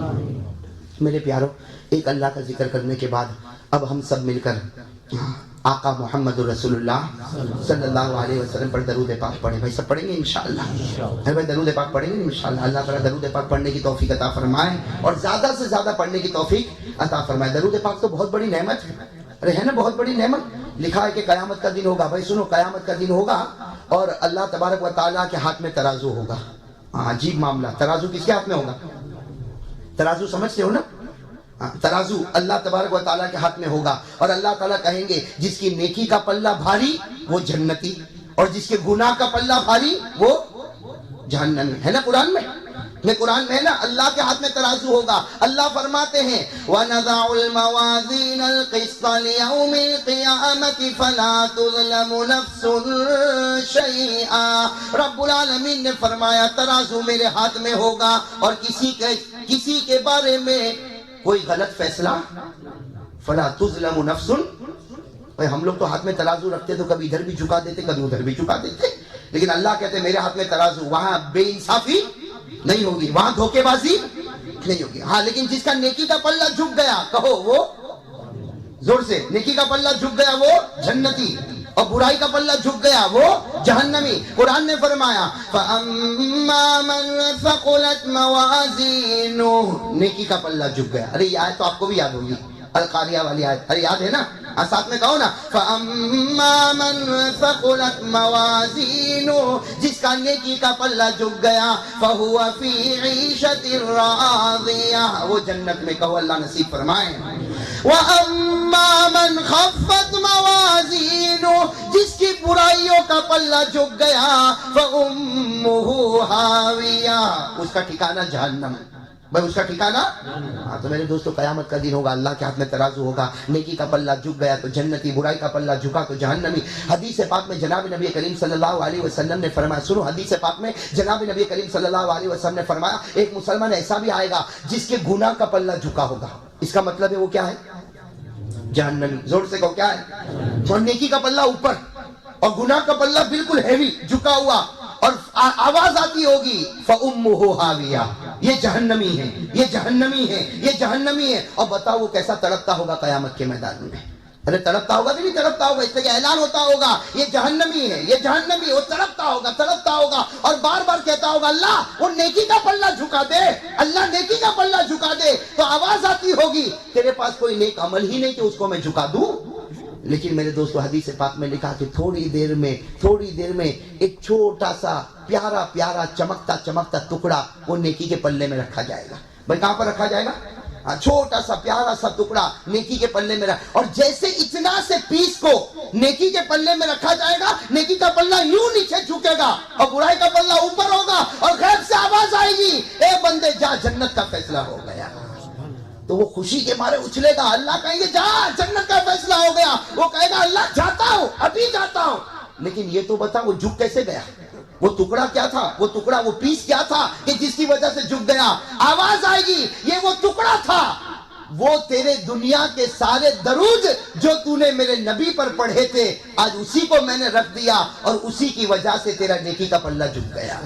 میرے پیارو, ایک اللہ کا ذکر کرنے کے بعد اب ہم سب مل کر آقا محمد رسول اللہ صلی اللہ علیہ وسلم پر درود پاک پڑھیں. بھائی سب پڑھیں گے انشاءاللہ. بھائی درود پاک پڑھیں گے انشاءاللہ. اللہ تعالیٰ درود پاک پڑھنے کی توفیق عطا فرمائے اور زیادہ سے زیادہ پڑھنے کی توفیق عطا فرمائے. درود پاک تو بہت بڑی نعمت ہے. ارے ہے نا بہت بڑی نعمت. لکھا ہے کہ قیامت کا دن ہوگا. بھائی سنو, قیامت کا دن ہوگا اور اللہ تبارک و تعالیٰ کے ہاتھ میں ترازو ہوگا. عجیب معاملہ. ترازو کس کے ہاتھ میں ہوگا؟ ترازو سمجھتے ہو نا؟ ترازو اللہ تبارک و تعالیٰ کے ہاتھ میں ہوگا اور اللہ تعالیٰ کہیں گے جس کی نیکی کا پلہ بھاری وہ جنتی اور جس کے گناہ کا پلہ بھاری وہ جہنمی. ہے نا قرآن میں؟ میں قرآن میں ہے نا اللہ کے ہاتھ میں ترازو ہوگا. اللہ فرماتے ہیں وَنَضَعُ الْمَوَازِينَ الْقِسْطَ لِيَوْمِ الْقِيَامَةِ فَلَا تُظْلَمُ نَفْسٌ شَيْئًا. رب العالمین نے فرمایا ترازو میرے ہاتھ میں ہوگا اور کسی کے بارے میں کوئی غلط فیصلہ فَلَا تُظْلَمُ نَفْسٌ. ہم لوگ تو ہاتھ میں ترازو رکھتے تو کبھی ادھر بھی جھکا دیتے کبھی ادھر بھی جھکا دیتے, لیکن اللہ کہتے میرے ہاتھ میں ترازو, وہاں بے انصافی نہیں ہوگی, وہاں دھوکے بازی نہیں ہوگی. ہاں لیکن جس کا نیکی کا پلہ جھک گیا, کہو وہ زور سے, نیکی کا پلہ جھک گیا وہ جنتی, اور برائی کا پلہ جھک گیا وہ جہنمی. قرآن نے فرمایا فَأَمَّا مَنْ ثَقُلَتْ مَوَازِينُهُ, نیکی کا پلہ جھک گیا. ارے یہ آیت تو آپ کو بھی یاد ہوگی, القاریہ والی آیت, ارے یاد ہے نا, ساتھ میں کہو نا فَأَمَّا مَنْ ثَقُلَتْ مَوَازِينُهُ, جس کا نیکی کا پلہ جھک گیا فَهُوَ فِي عِيشَةٍ رَاضِيَةٍ, وہ جنت میں, کہو اللہ نصیب فرمائے. وَأَمَّا مَنْ خَفَّتْ مَوَازِينُهُ, جس کی برائیوں کا پلہ جھک گیا فَأُمُّهُ هَاوِيَةٌ, اس کا ٹھکانہ جہنم. بھائی اس کا ٹھکانہ, ہاں تو میرے دوستو قیامت کا دن ہوگا, اللہ کے ہاتھ میں ترازو ہوگا, نیکی کا پلہ جھک گیا تو جنتی, برائی کا پلہ جھکا تو جہنمی. حدیث پاک میں جناب نبی کریم صلی اللہ علیہ وسلم نے فرمایا, سنو حدیث پاک میں جناب نبی کریم صلی اللہ علیہ وسلم نے فرمایا ایک مسلمان ایسا بھی آئے گا جس کے گناہ کا پلہ جھکا ہوگا. اس کا مطلب ہے وہ کیا ہے, جہنمی. زور سے کہو کیا ہے, اور نیکی کا پلہ اوپر اور گناہ کا پلہ بالکل ہیوی جھکا ہوا, اور آواز آتی ہوگی فَأُمُّهُ هَاوِيَةٌ, یہ جہنمی ہے, یہ جہنمی ہے, یہ جہنمی ہے. اور بتاؤ وہ کیسا تڑپتا ہوگا قیامت کے میدان میں. ارے تڑپتا ہوگا کہ نہیں تڑپتا ہوگا, اس سے اعلان ہوتا ہوگا یہ جہنمی ہے, یہ جہنمی. وہ تڑپتا ہوگا اور بار بار کہتا ہوگا اللہ وہ نیکی کا پلہ جھکا دے, اللہ نیکی کا پلہ جھکا دے. تو آواز آتی ہوگی تیرے پاس کوئی نیک عمل ہی نہیں کہ اس کو میں جھکا دوں. لیکن میرے دوستو حدیث پاک میں لکھا کہ تھوڑی دیر میں ایک چھوٹا سا پیارا چمکتا ٹکڑا وہ نیکی کے پلے میں رکھا جائے گا. بھائی کہاں پر رکھا جائے گا, چھوٹا سا پیارا سا ٹکڑا نیکی کے پلے میں اور جیسے اتنا سے پیس کو نیکی کے پلے میں رکھا جائے گا, نیکی کا پلہ یوں نیچے جھکے گا اور برائی کا پلہ اوپر ہوگا, اور غیب سے آواز آئے گی اے بندے جا, جنت کا فیصلہ ہو گیا. تو وہ خوشی کے مارے اچھلے گا, اللہ کہیں گے جا جنت کا فیصلہ ہو گیا. وہ کہے گا اللہ جاتا ہوں, ابھی جاتا ہوں. لیکن یہ تو بتا وہ جھک کیسے گیا, وہ ٹکڑا کیا تھا, وہ ٹکڑا وہ پیس کیا تھا کہ جس کی وجہ سے جھک گیا. آواز آئے گی یہ وہ ٹکڑا تھا, وہ تیرے دنیا کے سارے درود جو تو نے میرے نبی پر پڑھے تھے آج اسی کو میں نے رکھ دیا, اور اسی کی وجہ سے تیرا نیکی کا پلہ جھک گیا.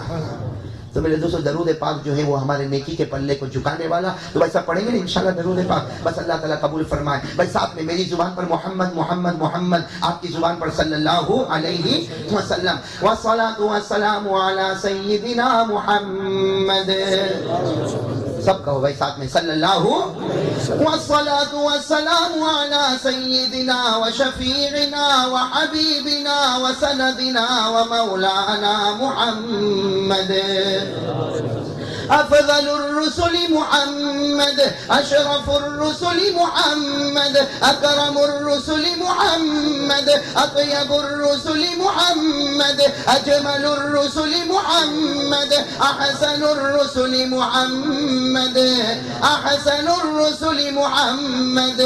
تو میرے دوستو درود پاک جو ہے وہ ہمارے نیکی کے پلے کو جھکانے والا. تو ایسا پڑھیں گے نا انشاءاللہ درود پاک, بس اللہ تعالیٰ قبول فرمائے. بھائی ساتھ میں میری زبان پر محمد محمد محمد, آپ کی زبان پر صلی اللہ علیہ وسلم. والصلاة والسلام علی سیدنا محمد, سب کہو بھائی ساتھ میں صلی اللہ. والصلاة والسلام علی سیدنا وشفیعنا وحبیبنا وسندنا ومولانا محمد. افضل الرسل محمد, اشرف الرسل محمد, اکرم الرسل محمد, اطیب الرسل محمد, اجمل الرسل محمد, احسن الرسل محمد, احسن الرسل محمد,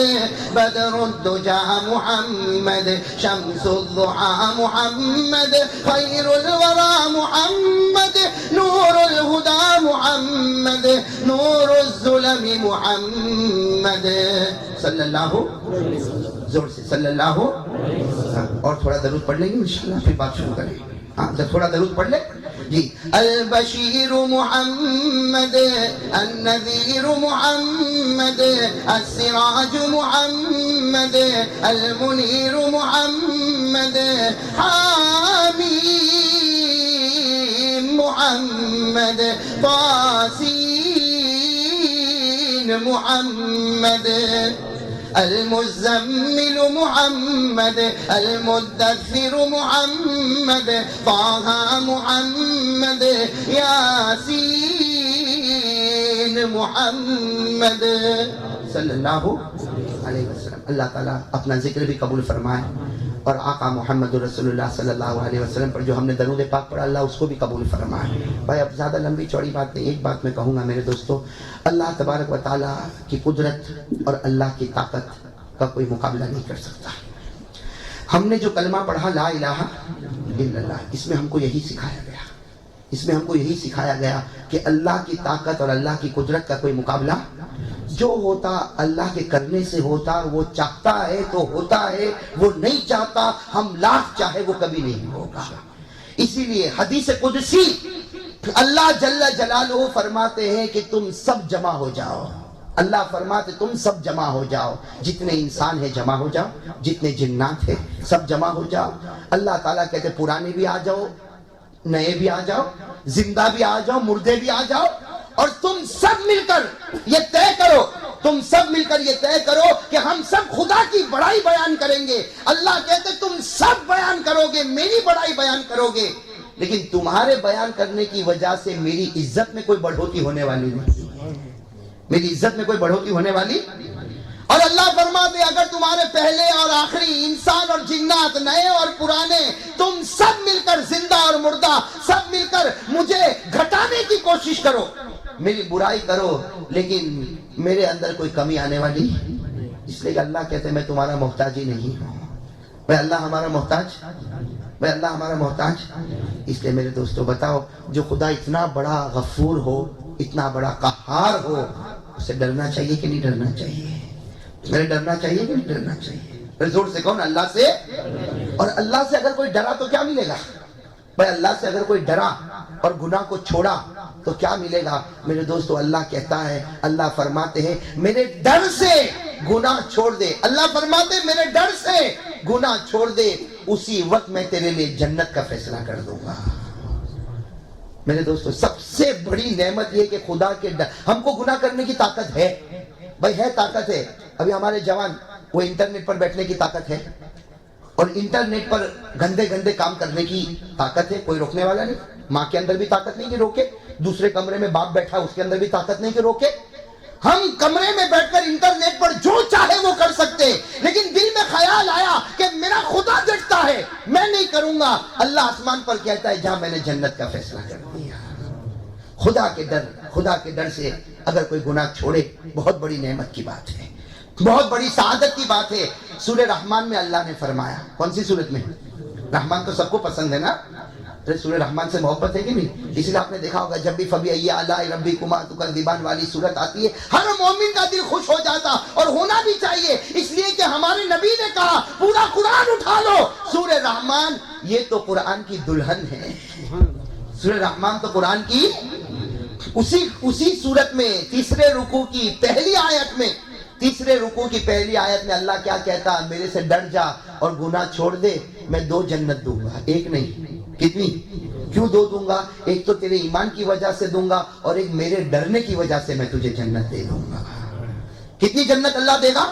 بدر الدجى محمد, شمس الضحى محمد, خير الورى محمد, نور الهدى محمد, نور الظلم محمد صلی اللہ. زور سے صلی اللہ. اور تھوڑا درود پڑھ لیں گے انشاءاللہ, پھر بات شروع کریں گے. ہاں تھوڑا درود پڑھ لیں جی. البشیر محمد, النذیر محمد, السراج محمد, المنیر محمد, حامی محمد, طاسین محمد, المزمل محمد, المدثر محمد, طه محمد, یاسین محمد صلی اللہ علیہ وسلم. اللہ تعالیٰ اپنا ذکر بھی قبول فرمائے اور آقا محمد رسول اللہ صلی اللہ علیہ وسلم پر جو ہم نے درود پاک پڑھا اللہ اس کو بھی قبول فرمائے. بھائی اب زیادہ لمبی چوڑی بات نہیں, ایک بات میں کہوں گا میرے دوستو, اللہ تبارک و تعالیٰ کی قدرت اور اللہ کی طاقت کا کوئی مقابلہ نہیں کر سکتا. ہم نے جو کلمہ پڑھا لا الہ الا اللہ, اس میں ہم کو یہی سکھایا گیا, اس میں ہم کو یہی سکھایا گیا کہ اللہ کی طاقت اور اللہ کی قدرت کا کوئی مقابلہ جو ہوتا اللہ کے کرنے سے ہوتا. وہ چاہتا ہے تو ہوتا ہے, وہ نہیں چاہتا ہم لاکھ چاہے وہ کبھی نہیں ہوگا. اسی لیے حدیث قدسی اللہ جل جلالہ فرماتے ہیں کہ تم سب جمع ہو جاؤ. اللہ فرماتے تم سب جمع ہو جاؤ, جتنے انسان ہیں جمع ہو جاؤ, جتنے جنات ہیں سب جمع ہو جاؤ. اللہ تعالیٰ کہتے پرانے بھی آ جاؤ, نئے بھی آ جاؤ, زندہ بھی آ جاؤ, مردے بھی آ جاؤ, اور تم سب مل کر یہ طے کرو, تم سب مل کر یہ طے کرو کہ ہم سب خدا کی بڑائی بیان کریں گے. اللہ کہتے تم سب بیان کرو گے, میری بڑائی بیان کرو گے, لیکن تمہارے بیان کرنے کی وجہ سے میری عزت میں کوئی بڑھوتی ہونے والی نہیں, میری عزت میں کوئی بڑھوتی ہونے والی. اور اللہ فرماتے اگر تمہارے پہلے اور آخری انسان اور جنات, نئے اور پرانے, تم سب مل کر زندہ اور مردہ سب مل کر مجھے گھٹانے کی کوشش کرو, میری برائی کرو, لیکن میرے اندر کوئی کمی آنے والی. اس لیے کہ اللہ کہتے ہیں میں تمہارا محتاج ہی نہیں ہوں, میں اللہ ہمارا محتاج, میں اللہ ہمارا محتاج. اس لیے میرے دوستو بتاؤ, جو خدا اتنا بڑا غفور ہو, اتنا بڑا قہار ہو, اسے ڈرنا چاہیے کہ نہیں ڈرنا چاہیے؟ میرے ڈرنا چاہیے کہ نہیں ڈرنا چاہیے؟ زور سے کہو نا, اللہ سے. اور اللہ سے اگر کوئی ڈرا تو کیا ملے گا بھائی؟ اللہ سے اگر کوئی ڈرا اور گناہ کو چھوڑا تو کیا ملے گا میرے دوستو؟ اللہ کہتا ہے, اللہ فرماتے ہیں میرے ڈر سے گناہ چھوڑ دے. اللہ فرماتے ہیں میرے ڈر سے گناہ چھوڑ دے, اسی وقت میں تیرے لیے جنت کا فیصلہ کر دوں گا. میرے دوستو سب سے بڑی نعمت یہ کہ خدا کے ڈر, ہم کو گناہ کرنے کی طاقت ہے بھائی, ہے طاقت ہے. ابھی ہمارے جوان وہ انٹرنیٹ پر بیٹھنے کی طاقت ہے, اور انٹرنیٹ پر گندے گندے کام کرنے کی طاقت ہے, کوئی روکنے والا نہیں. ماں کے اندر بھی طاقت نہیں کہ روکے, دوسرے کمرے میں باپ بیٹھا اس کے اندر بھی طاقت نہیں کہ روکے. ہم کمرے میں بیٹھ کر انٹرنیٹ پر جو چاہے وہ کر سکتے, لیکن دل میں خیال آیا کہ میرا خدا دیکھتا ہے, میں نہیں کروں گا. اللہ آسمان پر کہتا ہے جہاں میں نے جنت کا فیصلہ کر دیا. خدا کے ڈر, خدا کے ڈر سے اگر کوئی گناہ چھوڑے بہت بڑی نعمت کی بات ہے, بہت بڑی سعادت کی بات ہے. سورہ رحمان میں اللہ نے فرمایا, کون سی سورت میں؟ رحمان تو سب کو پسند ہے نا, سورہ رحمان سے محبت ہے کہ نہیں؟ اس لیے آپ نے دیکھا ہوگا جب بھی فبأي آلاء ربكما تكذبان والی سورت آتی ہے ہر مومن کا دل خوش ہو جاتا, اور ہونا بھی چاہیے, اس لیے کہ ہمارے نبی نے کہا پورا قرآن اٹھا لو, سورہ رحمان یہ تو قرآن کی دلہن ہے. سورہ رحمان تو قرآن کی اسی سورت میں تیسرے رکوع کی پہلی آیت میں, تیسرے رکوع کی پہلی آیت میں اللہ کیا کہتا, میرے سے ڈر جا اور گناہ چھوڑ دے, میں 2 جنت دوں گا. ایک نہیں, کتنی؟ کیوں 2 دوں گا؟ ایک تو تیرے ایمان کی وجہ سے دوں گا, اور ایک میرے ڈرنے کی وجہ سے میں تجھے جنت دے دوں گا. کتنی جنت اللہ دے گا؟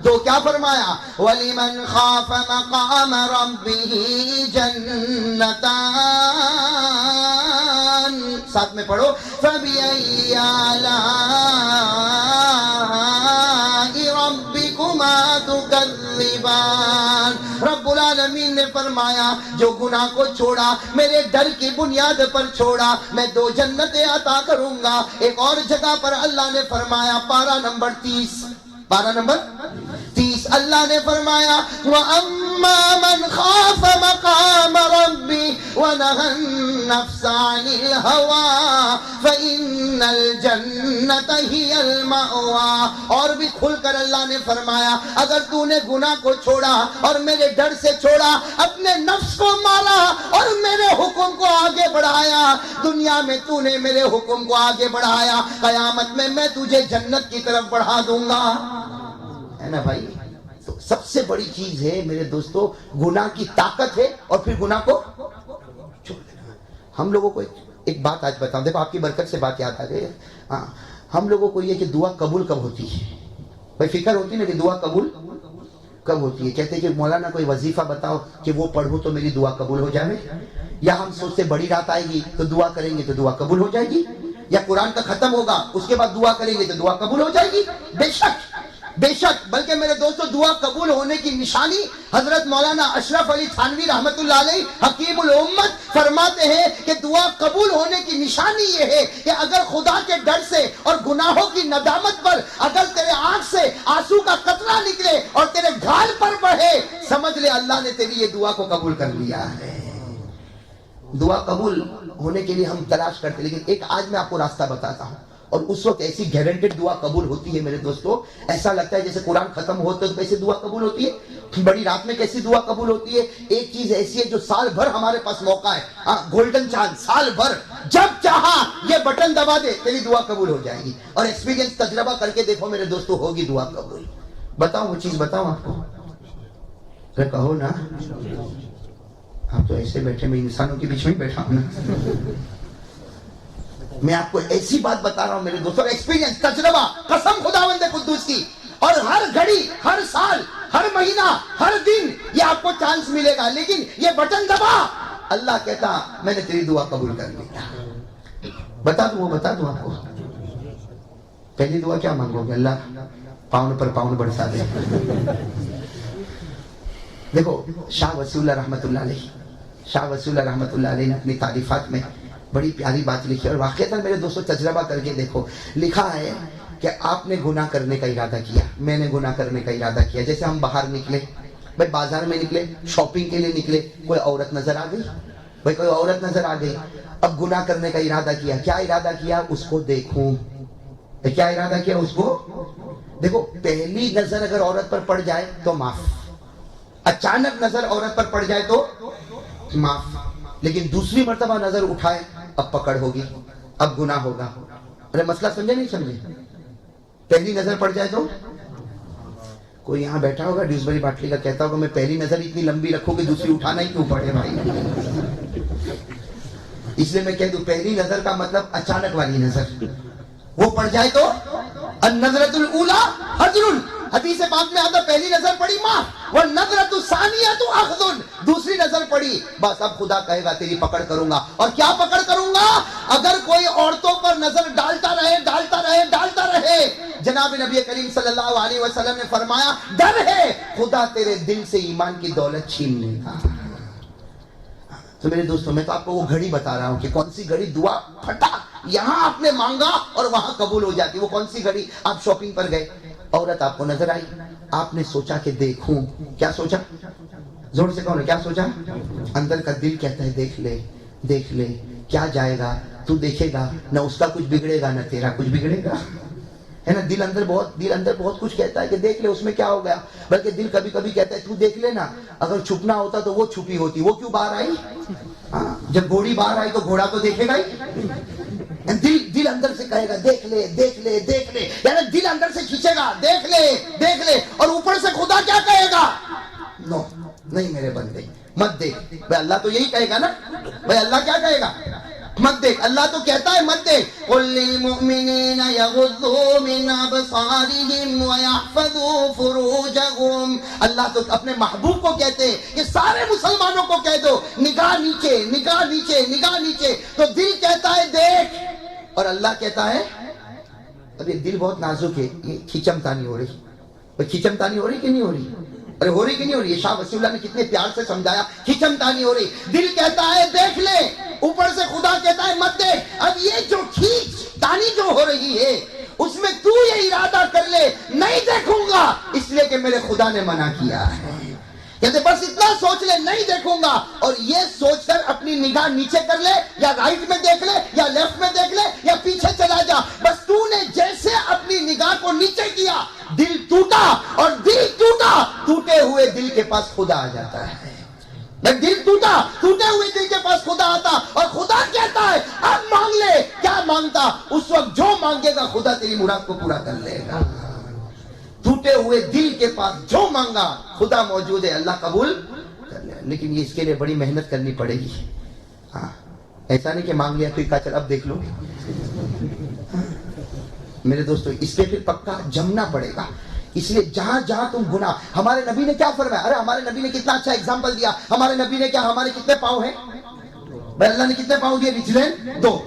تو کیا فرمایا, وَلِمَنْ خَافَ مَقَامَ رَبِّهِ جَنَّتَانِ, ساتھ میں پڑھو, فَبِأَيِّ آلَاءِ رَبِّكُمَا تُكَذِّبَانِ. رب العالمین نے فرمایا جو گناہ کو چھوڑا, میرے ڈر کی بنیاد پر چھوڑا, میں 2 جنتیں عطا کروں گا. ایک اور جگہ پر اللہ نے فرمایا, پارہ نمبر 30, پارہ نمبر 30, اللہ نے فرمایا وَأَمَّا مَنْ خَافَ مَقَامَ رَبِّهِ وَنَهَى النَّفْسَ عَنِ الْهَوَىٰ فَإِنَّ الْجَنَّةَ هِيَ الْمَأْوَىٰ. اور بھی کھل کر اللہ نے فرمایا اگر تو نے گناہ کو چھوڑا اور میرے ڈر سے چھوڑا, اپنے نفس کو مارا اور میرے حکم کو آگے بڑھایا, دنیا میں تو نے میرے حکم کو آگے بڑھایا, قیامت میں تجھے جنت کی طرف بڑھا دوں گا. ہے نا بھائی؟ تو سب سے بڑی چیز ہے میرے دوستو گناہ کی طاقت ہے, اور پھر گناہ کو چھوڑ دینا. ہم لوگوں کو ایک بات آج بتاؤں, دیکھو آپ کی برکت سے بات یاد آ گئی. ہم لوگوں کو یہ کہ دعا قبول کب ہوتی ہے بھائی, فکر ہوتی نا کہ دعا قبول کب ہوتی ہے. کہتے ہیں کہ مولانا کوئی وظیفہ بتاؤ کہ وہ پڑھوں تو میری دعا قبول ہو جائے, یا ہم سوچتے بڑی رات آئے گی تو دعا کریں گے تو دعا قبول ہو جائے گی. یا قرآن کا ختم ہوگا اس کے بعد دعا کریں گے تو دعا قبول ہو جائے گی؟ بے شک بے شک. بلکہ میرے دوستو دعا قبول ہونے کی نشانی حضرت مولانا اشرف علی تھانوی رحمت اللہ علیہ حکیم الامت فرماتے ہیں کہ دعا قبول ہونے کی نشانی یہ ہے کہ اگر خدا کے ڈر سے اور گناہوں کی ندامت پر اگر تیرے آنکھ سے آنسو کا قطرہ نکلے اور تیرے گھال پر بڑھے، سمجھ لے اللہ نے تیری یہ دعا کو قبول کر لیا ہے. دعا قبول ہونے کے لیے ہم تلاش کرتے، لیکن ایک آج میں آپ کو راستہ بتاتا ہوں، اور اس وقت ایسی گارنٹیڈ دعا قبول ہوتی ہے میرے دوستو، ایسا لگتا ہے جیسے قرآن ختم ہوتا ہے تو کیسے دعا قبول ہوتی ہے، بڑی رات میں کیسی دعا قبول ہوتی ہے. ایک چیز ایسی ہے جو سال بھر ہمارے پاس موقع ہے، گولڈن چانس، سال بھر جب چاہا یہ بٹن دبا دے تیری دعا قبول ہو جائے گی. اور ایکسپیرینس تجربہ کر کے دیکھو میرے دوستو، ہوگی دعا قبول. بتاؤں وہ چیز بتاؤں آپ کو؟ ارے کہو نا. آپ تو ایسے بیٹھے، میں انسانوں کے بیچ میں بیٹھا ہوں نا. میں آپ کو ایسی بات بتا رہا ہوں میرے دوستوں، ایکسپیرینس، تجربہ، قسم خداوند قدوس کی. اور ہر گھڑی، ہر سال، ہر مہینہ، ہر دن یہ آپ کو چانس ملے گا، لیکن یہ بٹن دبا، اللہ کہتا میں نے تیری دعا قبول کر لی. بتا دوں آپ کو. پہلی دعا کیا مانگو گے؟ اللہ پاؤں پر پاؤں برسا دے. دیکھو شاہ وسیع اللہ رحمت اللہ علیہ نے اپنی تعریفات میں بڑی پیاری بات لکھی، اور واقعتاً میرے دوستوں تجربہ کر کے دیکھو. لکھا ہے کہ آپ نے گناہ کرنے کا ارادہ کیا، میں نے گناہ کرنے کا ارادہ کیا. جیسے ہم باہر نکلے، بھائی بازار میں نکلے، شاپنگ کے لیے نکلے، کوئی عورت نظر آ گئی، اب گناہ کرنے کا ارادہ کیا. کیا ارادہ کیا؟ اس کو دیکھوں. کیا ارادہ کیا؟ اس کو دیکھو. پہلی نظر اگر عورت پر پڑ جائے تو معاف، اچانک نظر عورت پر پڑ جائے تو معاف، لیکن دوسری مرتبہ نظر اٹھائے اب پکڑ ہوگی، اب گناہ ہوگا. ارے مسئلہ سمجھے نہیں سمجھے؟ پہلی نظر پڑ جائے تو کوئی یہاں بیٹھا ہوگا ڈیوزبری باٹلی کا کہتا ہوگا میں پہلی نظر اتنی لمبی رکھوں کہ دوسری اٹھانا ہی کیوں پڑے بھائی. اس لیے میں کہہ دوں پہلی نظر کا مطلب اچانک والی نظر، وہ پڑ جائے تو النظرۃ الاولی حجر. حدیث پاک میں آتا پہلی نظر پڑی ماں، والنظرۃ الثانیۃ اخذ. دوسری نظر پڑی بس اب خدا کہے گا تیری پکڑ کروں گا. اور کیا پکڑ کروں گا؟ اگر کوئی عورتوں پر نظر ڈالتا رہے، جناب نبی کریم صلی اللہ علیہ وسلم نے فرمایا ڈر ہے خدا تیرے دل سے ایمان کی دولت چھین لے گا. تو میرے دوستوں میں تو آپ کو وہ گھڑی بتا رہا ہوں کہ کون سی گھڑی دعا پھٹا یہاں آپ نے مانگا اور وہاں قبول ہو جاتی. وہ کون سی گھڑی؟ آپ شاپنگ پر گئے، عورت آپ کو نظر آئی، آپ نے سوچا کہ دیکھوں. کیا سوچا؟ زور سے کہو نا، کیا سوچا؟ اندر کا دل کہتا ہے دیکھ لے کیا جائے گا، تو دیکھے گا نہ اس کا کچھ بگڑے گا نہ تیرا کچھ بگڑے گا، ہے نا. دل اندر بہت کچھ کہتا ہے کہ دیکھ لے اس میں کیا ہو گیا. بلکہ دل کبھی کبھی کہتا ہے تو دیکھ لے نا، اگر چھپنا ہوتا تو وہ چھپی ہوتی، وہ کیوں باہر آئی؟ جب گھوڑی باہر آئی تو گھوڑا تو دیکھے گا ہی. دل اندر سے کہے گا دیکھ لے، یعنی دل اندر سے کھینچے گا دیکھ لے. اور اوپر سے خدا کیا کہے گا؟ نو، نہیں میرے بندے مت دیکھ. بھائی اللہ تو یہی کہے گا نا. بھائی اللہ کیا کہے گا؟ مت دیکھ. اللہ تو کہتا ہے مت دیکھ. قل للمؤمنین یغضوا من ابصارہم ویحفظوا فروجہم. اللہ تو اپنے محبوب کو کہتے ہیں کہ سارے مسلمانوں کو کہہ دو نگاہ نیچے. تو دل کہتا ہے دیکھ، اور اللہ کہتا ہے اب یہ دل بہت نازک ہے، یہ کھچمتانی ہو رہی. کھچمتانی ہو رہی کہ نہیں ہو رہی؟ ارے ہو رہی کہ نہیں ہو رہی؟ یہ شاہ وسیع اللہ نے کتنے پیار سے سمجھایا. کھچمتانی ہو رہی، دل کہتا ہے دیکھ لے، اوپر سے خدا کہتا ہے مت دیکھ. اب یہ جو کھینچتانی جو ہو رہی ہے اس میں تو یہ ارادہ کر لے نہیں دیکھوں گا، اس لیے کہ میرے خدا نے منع کیا ہے. کہتے بس اتنا سوچ لے نہیں دیکھوں گا، اور یہ سوچ کر اپنی نگاہ نیچے کر لے، یا رائٹ میں دیکھ لے یا لیفٹ میں دیکھ لے یا پیچھے چلا جا. بس تو نے جیسے اپنی نگاہ کو نیچے کیا دل ٹوٹا، اور دل ٹوٹے ہوئے دل کے پاس خدا آ جاتا ہے. دل ٹوٹے ہوئے دل کے پاس خدا آتا، اور خدا کہتا ہے اب مانگ لے. کیا مانگتا؟ اس وقت جو مانگے گا خدا تیری مراد کو پورا کر لے گا. ٹوٹے ہوئے دل کے پاس جو مانگا خدا موجود ہے، اللہ قبول کر لے. لیکن یہ اس کے لیے بڑی محنت کرنی پڑے گی. ایسا نہیں کہ مانگ لیا کوئی کہا چل اب دیکھ لو. میرے دوستو اس پہ پھر پکا جمنا پڑے گا. اس لیے جہاں تم گناہ، ہمارے نبی نے کیا فرمایا؟ ارے ہمارے نبی نے کتنا اچھا اگزامپل دیا. ہمارے نبی نے کیا، ہمارے کتنے پاؤں ہیں؟ بھائی اللہ نے کتنے پاؤں دیے؟ رجلین 2.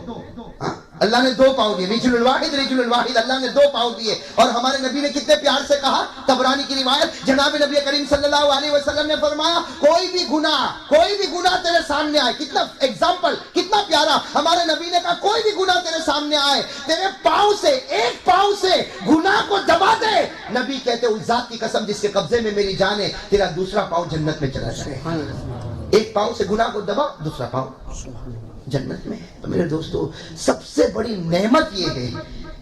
اللہ نے 2 پاؤں دیے، رجل الواحد رجل الواحد، اللہ نے 2 پاؤں دیے. اور ہمارے نبی نے کتنے پیار سے کہا، طبرانی کی روایت، جناب نبی کریم صلی اللہ علیہ وسلم نے فرمایا کوئی بھی گناہ تیرے سامنے آئے، کتنا ایگزامپل، کتنا پیارا. ہمارے نبی نے کہا کوئی بھی گناہ تیرے سامنے آئے، تیرے پاؤں سے، ایک پاؤں سے گناہ کو دبا دے. نبی کہتے اس ذات کی قسم جس کے قبضے میں میری جان ہے، تیرا دوسرا پاؤں جنت میں چلا جائے. ایک پاؤں سے گناہ کو دبا، دوسرا پاؤں جنت میں. تو میرے دوستو، سب سے بڑی نعمت یہ ہے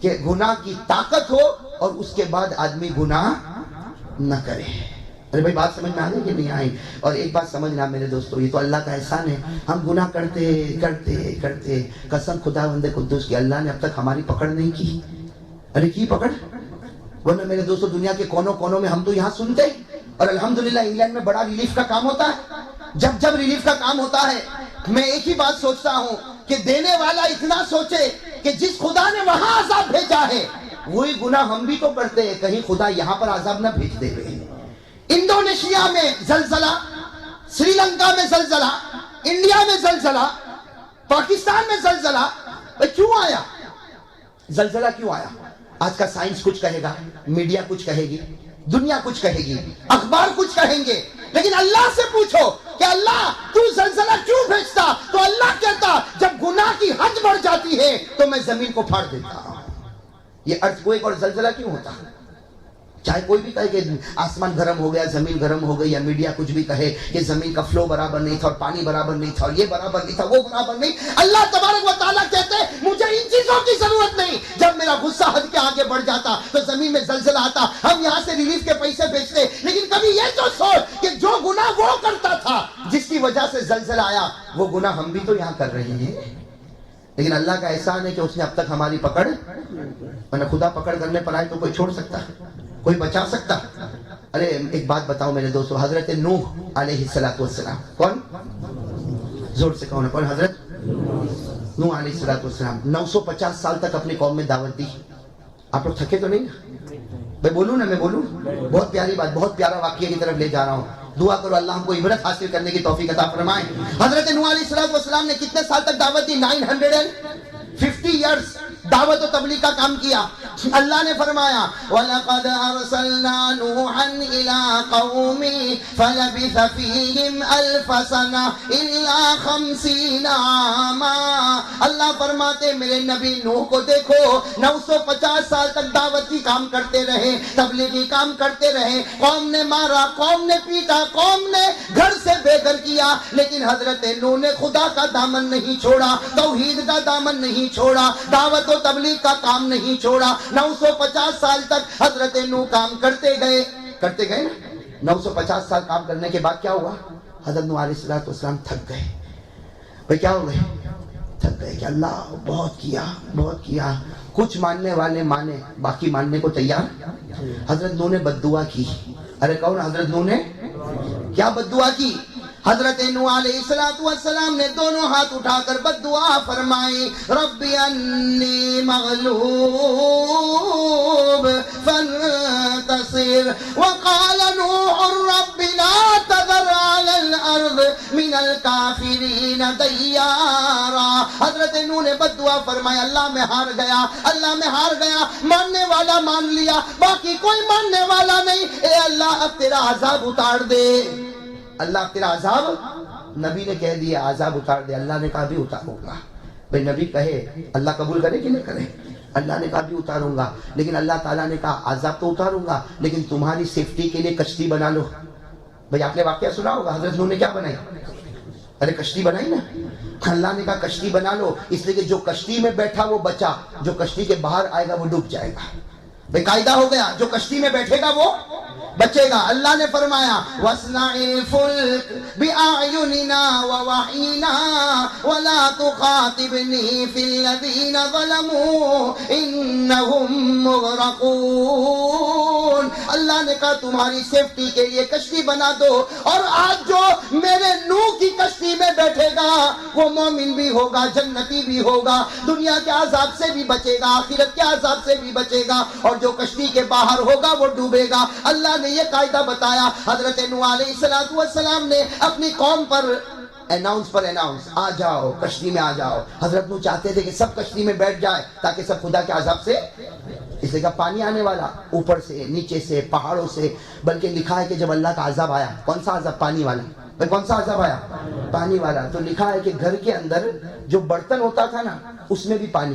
کہ گناہ کی طاقت ہو اور اس کے بعد آدمی گناہ نہ کرے. ارے بھائی بات سمجھ میں آ گئی کہ نہیں آئی؟ اور ایک بات سمجھنا میرے دوستو، یہ تو اللہ کا احسان ہے. ہم گناہ کرتے قسم خدا بند قدوس کی، اللہ نے اب تک ہماری پکڑ نہیں کی. ارے کی پکڑ؟ ورنہ میرے دوستو دنیا کے کونوں میں ہم تو یہاں سنتے، اور الحمدللہ انگلینڈ میں بڑا ریلیف کا کام ہوتا ہے. جب ریلیف کا کام ہوتا ہے، میں ایک ہی بات سوچتا ہوں کہ دینے والا اتنا سوچے کہ جس خدا نے وہاں عذاب بھیجا ہے وہی گناہ ہم بھی تو کرتے ہیں، کہیں خدا یہاں پر عذاب نہ بھیج دے. انڈونیشیا میں زلزلہ، سری لنکا میں زلزلہ، انڈیا میں زلزلہ، پاکستان میں زلزلہ. کیوں آیا زلزلہ؟ کیوں آیا؟ آج کا سائنس کچھ کہے گا، میڈیا کچھ کہے گی، دنیا کچھ کہے گی، اخبار کچھ کہیں گے، لیکن اللہ سے پوچھو کہ اللہ تو زلزلہ کیوں بھیجتا؟ تو اللہ کہتا جب گناہ کی حد بڑھ جاتی ہے تو میں زمین کو پھاڑ دیتا ہوں. یہ ارتھکویک اور زلزلہ کیوں ہوتا ہے؟ چاہے کوئی بھی کہے کہ آسمان گرم ہو گیا، زمین گرم ہو گئی، یا میڈیا کچھ بھی کہے کہ زمین کا فلو برابر نہیں تھا، اور پانی برابر نہیں تھا، اور یہ برابر نہیں تھا، وہ برابر نہیں. اللہ تبارک و تعالیٰ کہتے مجھے ان چیزوں کی ضرورت نہیں. جب میرا غصہ حد کے آگے بڑھ جاتا تو زمین میں زلزلہ آتا، ہم یہاں سے ریلیف کے پیسے بھیجتے. لیکن کبھی یہ تو سوچ کہ جو گناہ وہ کرتا تھا جس کی وجہ سے زلزلہ آیا، وہ گناہ ہم بھی تو یہاں کر رہے ہیں. لیکن اللہ کا احسان ہے کہ اس نے اب تک ہماری پکڑ، ورنہ خدا پکڑ کرنے پر آئے تو کوئی چھوڑ سکتا ہے؟ کوئی بچا سکتا؟ ارے ایک بات بتاؤ میرے دوستو، حضرت نوح علیہ السلام، کون؟ زور سے کون ہے؟ کون؟ حضرت نوح علیہ السلام. 950 سال تک اپنی قوم میں دعوت دی. آپ لوگ تھکے تو نہیں؟ میں بولوں نا، میں بولوں؟ بہت پیاری بات، بہت پیارا واقعہ کی طرف لے جا رہا ہوں. دعا کرو اللہ ہم کو عبرت حاصل کرنے کی توفیق عطا فرمائے. حضرت نوح علیہ السلام نے کتنے سال تک دعوت دی؟ 950 ایئرس دعوت و تبلیغ کا کام کیا. اللہ نے فرمایا وَلَقَدْ أَرْسَلْنَا نُوحًا إِلَىٰ قَوْمِهِ فَلَبِثَ فِيهِمْ أَلْفَ سَنَةٍ إِلَّا 50 عَامًا. اللہ فرماتے میرے نبی نوح کو دیکھو، 950 سال تک دعوتی کام کرتے رہے، تبلیغی کام کرتے رہے. قوم نے مارا، قوم نے پیٹا، قوم نے گھر سے بے گھر کیا، لیکن حضرت نوح نے خدا کا دامن نہیں چھوڑا، توحید کا دامن نہیں چھوڑا، دعوت و تبلیغ کا کام نہیں چھوڑا. 950 سال تک حضرت نوح کام کرتے گئے. 950 سال کام کرنے کے بعد کیا ہوا؟ حضرت نوح علیہ السلام تھک گئے. بھئی کیا ہو گئے؟ تھک گئے کہ اللہ بہت کیا. کچھ ماننے والے مانے، باقی ماننے کو تیار. حضرت نوح نے بددعا کی. ارے کون؟ حضرت نوح نے کیا بددعا کی؟ حضرت نوح علیہ السلام نے دونوں ہاتھ اٹھا کر بددعا فرمائی، رب انی مغلوب فانتصر. وقال نوح رب لا تذر على الارض من الكافرین دیارا. حضرت نوح نے بددعا فرمایا اللہ میں ہار گیا، ماننے والا مان لیا، باقی کوئی ماننے والا نہیں. اے اللہ اب تیرا عذاب اتار دے. اللہ تیرا عذاب، نبی نے کہہ دیا عذاب اتار دے. اللہ نے کہا بھی اتاروں گا. بھئی نبی کہے اللہ قبول کرے کہ نہیں کرے؟ اللہ نے کہا بھی اتاروں گا، لیکن اللہ تعالیٰ نے کہا عذاب تو اتاروں گا لیکن تمہاری سیفٹی کے لیے کشتی بنا لو. بھئی آپ نے واقعہ سنا ہوگا، حضرت نوح نے کیا بنائی؟ ارے کشتی بنائی نا. اللہ نے کہا کشتی بنا لو، اس لیے کہ جو کشتی میں بیٹھا وہ بچا، جو کشتی کے باہر آئے گا وہ ڈوب جائے گا. بھئی قاعدہ ہو گیا، جو کشتی میں بیٹھے گا وہ بچے گا. اللہ نے فرمایا وَاصْنَعِ الْفُلْكَ بِأَعْيُنِنَا وَوَحْيِنَا وَلَا تُخَاطِبْنِي فِي الَّذِينَ ظَلَمُوا إِنَّهُمْ مُغْرَقُونَ. اللہ نے کہا تمہاری سیفٹی کے لیے کشتی بنا دو، اور آج جو میرے نوح کی کشتی میں بیٹھے گا وہ مومن بھی ہوگا، جنتی بھی ہوگا، دنیا کے عذاب سے بھی بچے گا، آخرت کے عذاب سے بھی بچے گا، اور جو کشتی کے باہر ہوگا وہ ڈوبے گا. اللہ نے یہ قاعدہ بتایا. حضرت نوح علیہ السلام نے اپنی قوم پر اناؤنس پر اناؤنس، آ جاؤ کشتی میں آ جاؤ. حضرت نو چاہتے تھے کہ سب کشتی میں بیٹھ جائے تاکہ سب خدا کے عذاب سے، اس لیے کہ پانی آنے والا اوپر سے نیچے سے پہاڑوں سے. بلکہ لکھا ہے کہ جب اللہ کا عذاب آیا، کون سا عذاب؟ پانی والا. بھائی کون سا عذاب آیا؟ پانی والا. تو لکھا ہے کہ گھر کے اندر جو برتن ہوتا تھا نا اس میں بھی پانی.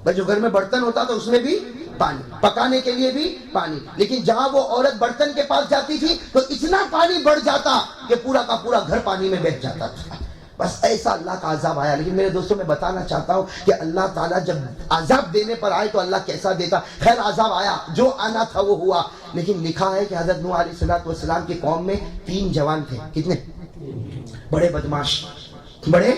بھائی جو گھر میں برتن ہوتا تھا اس میں بھی پانی، پکانے کے لیے بھی پانی. لیکن جہاں وہ عورت برتن کے پاس جاتی تھی تو اتنا پانی بڑھ جاتا کہ پورا کا پورا گھر پانی میں بہہ جاتا تھا. بس ایسا اللہ کا عذاب آیا. لیکن میرے دوستوں میں بتانا چاہتا ہوں کہ اللہ تعالیٰ جب عذاب دینے پر آئے تو اللہ کیسا دیتا. خیر عذاب آیا، جو آنا تھا وہ ہوا. لیکن لکھا ہے کہ حضرت نوح علیہ السلام کی قوم میں 3 جوان تھے. کتنے؟ بڑے بدماش، بڑے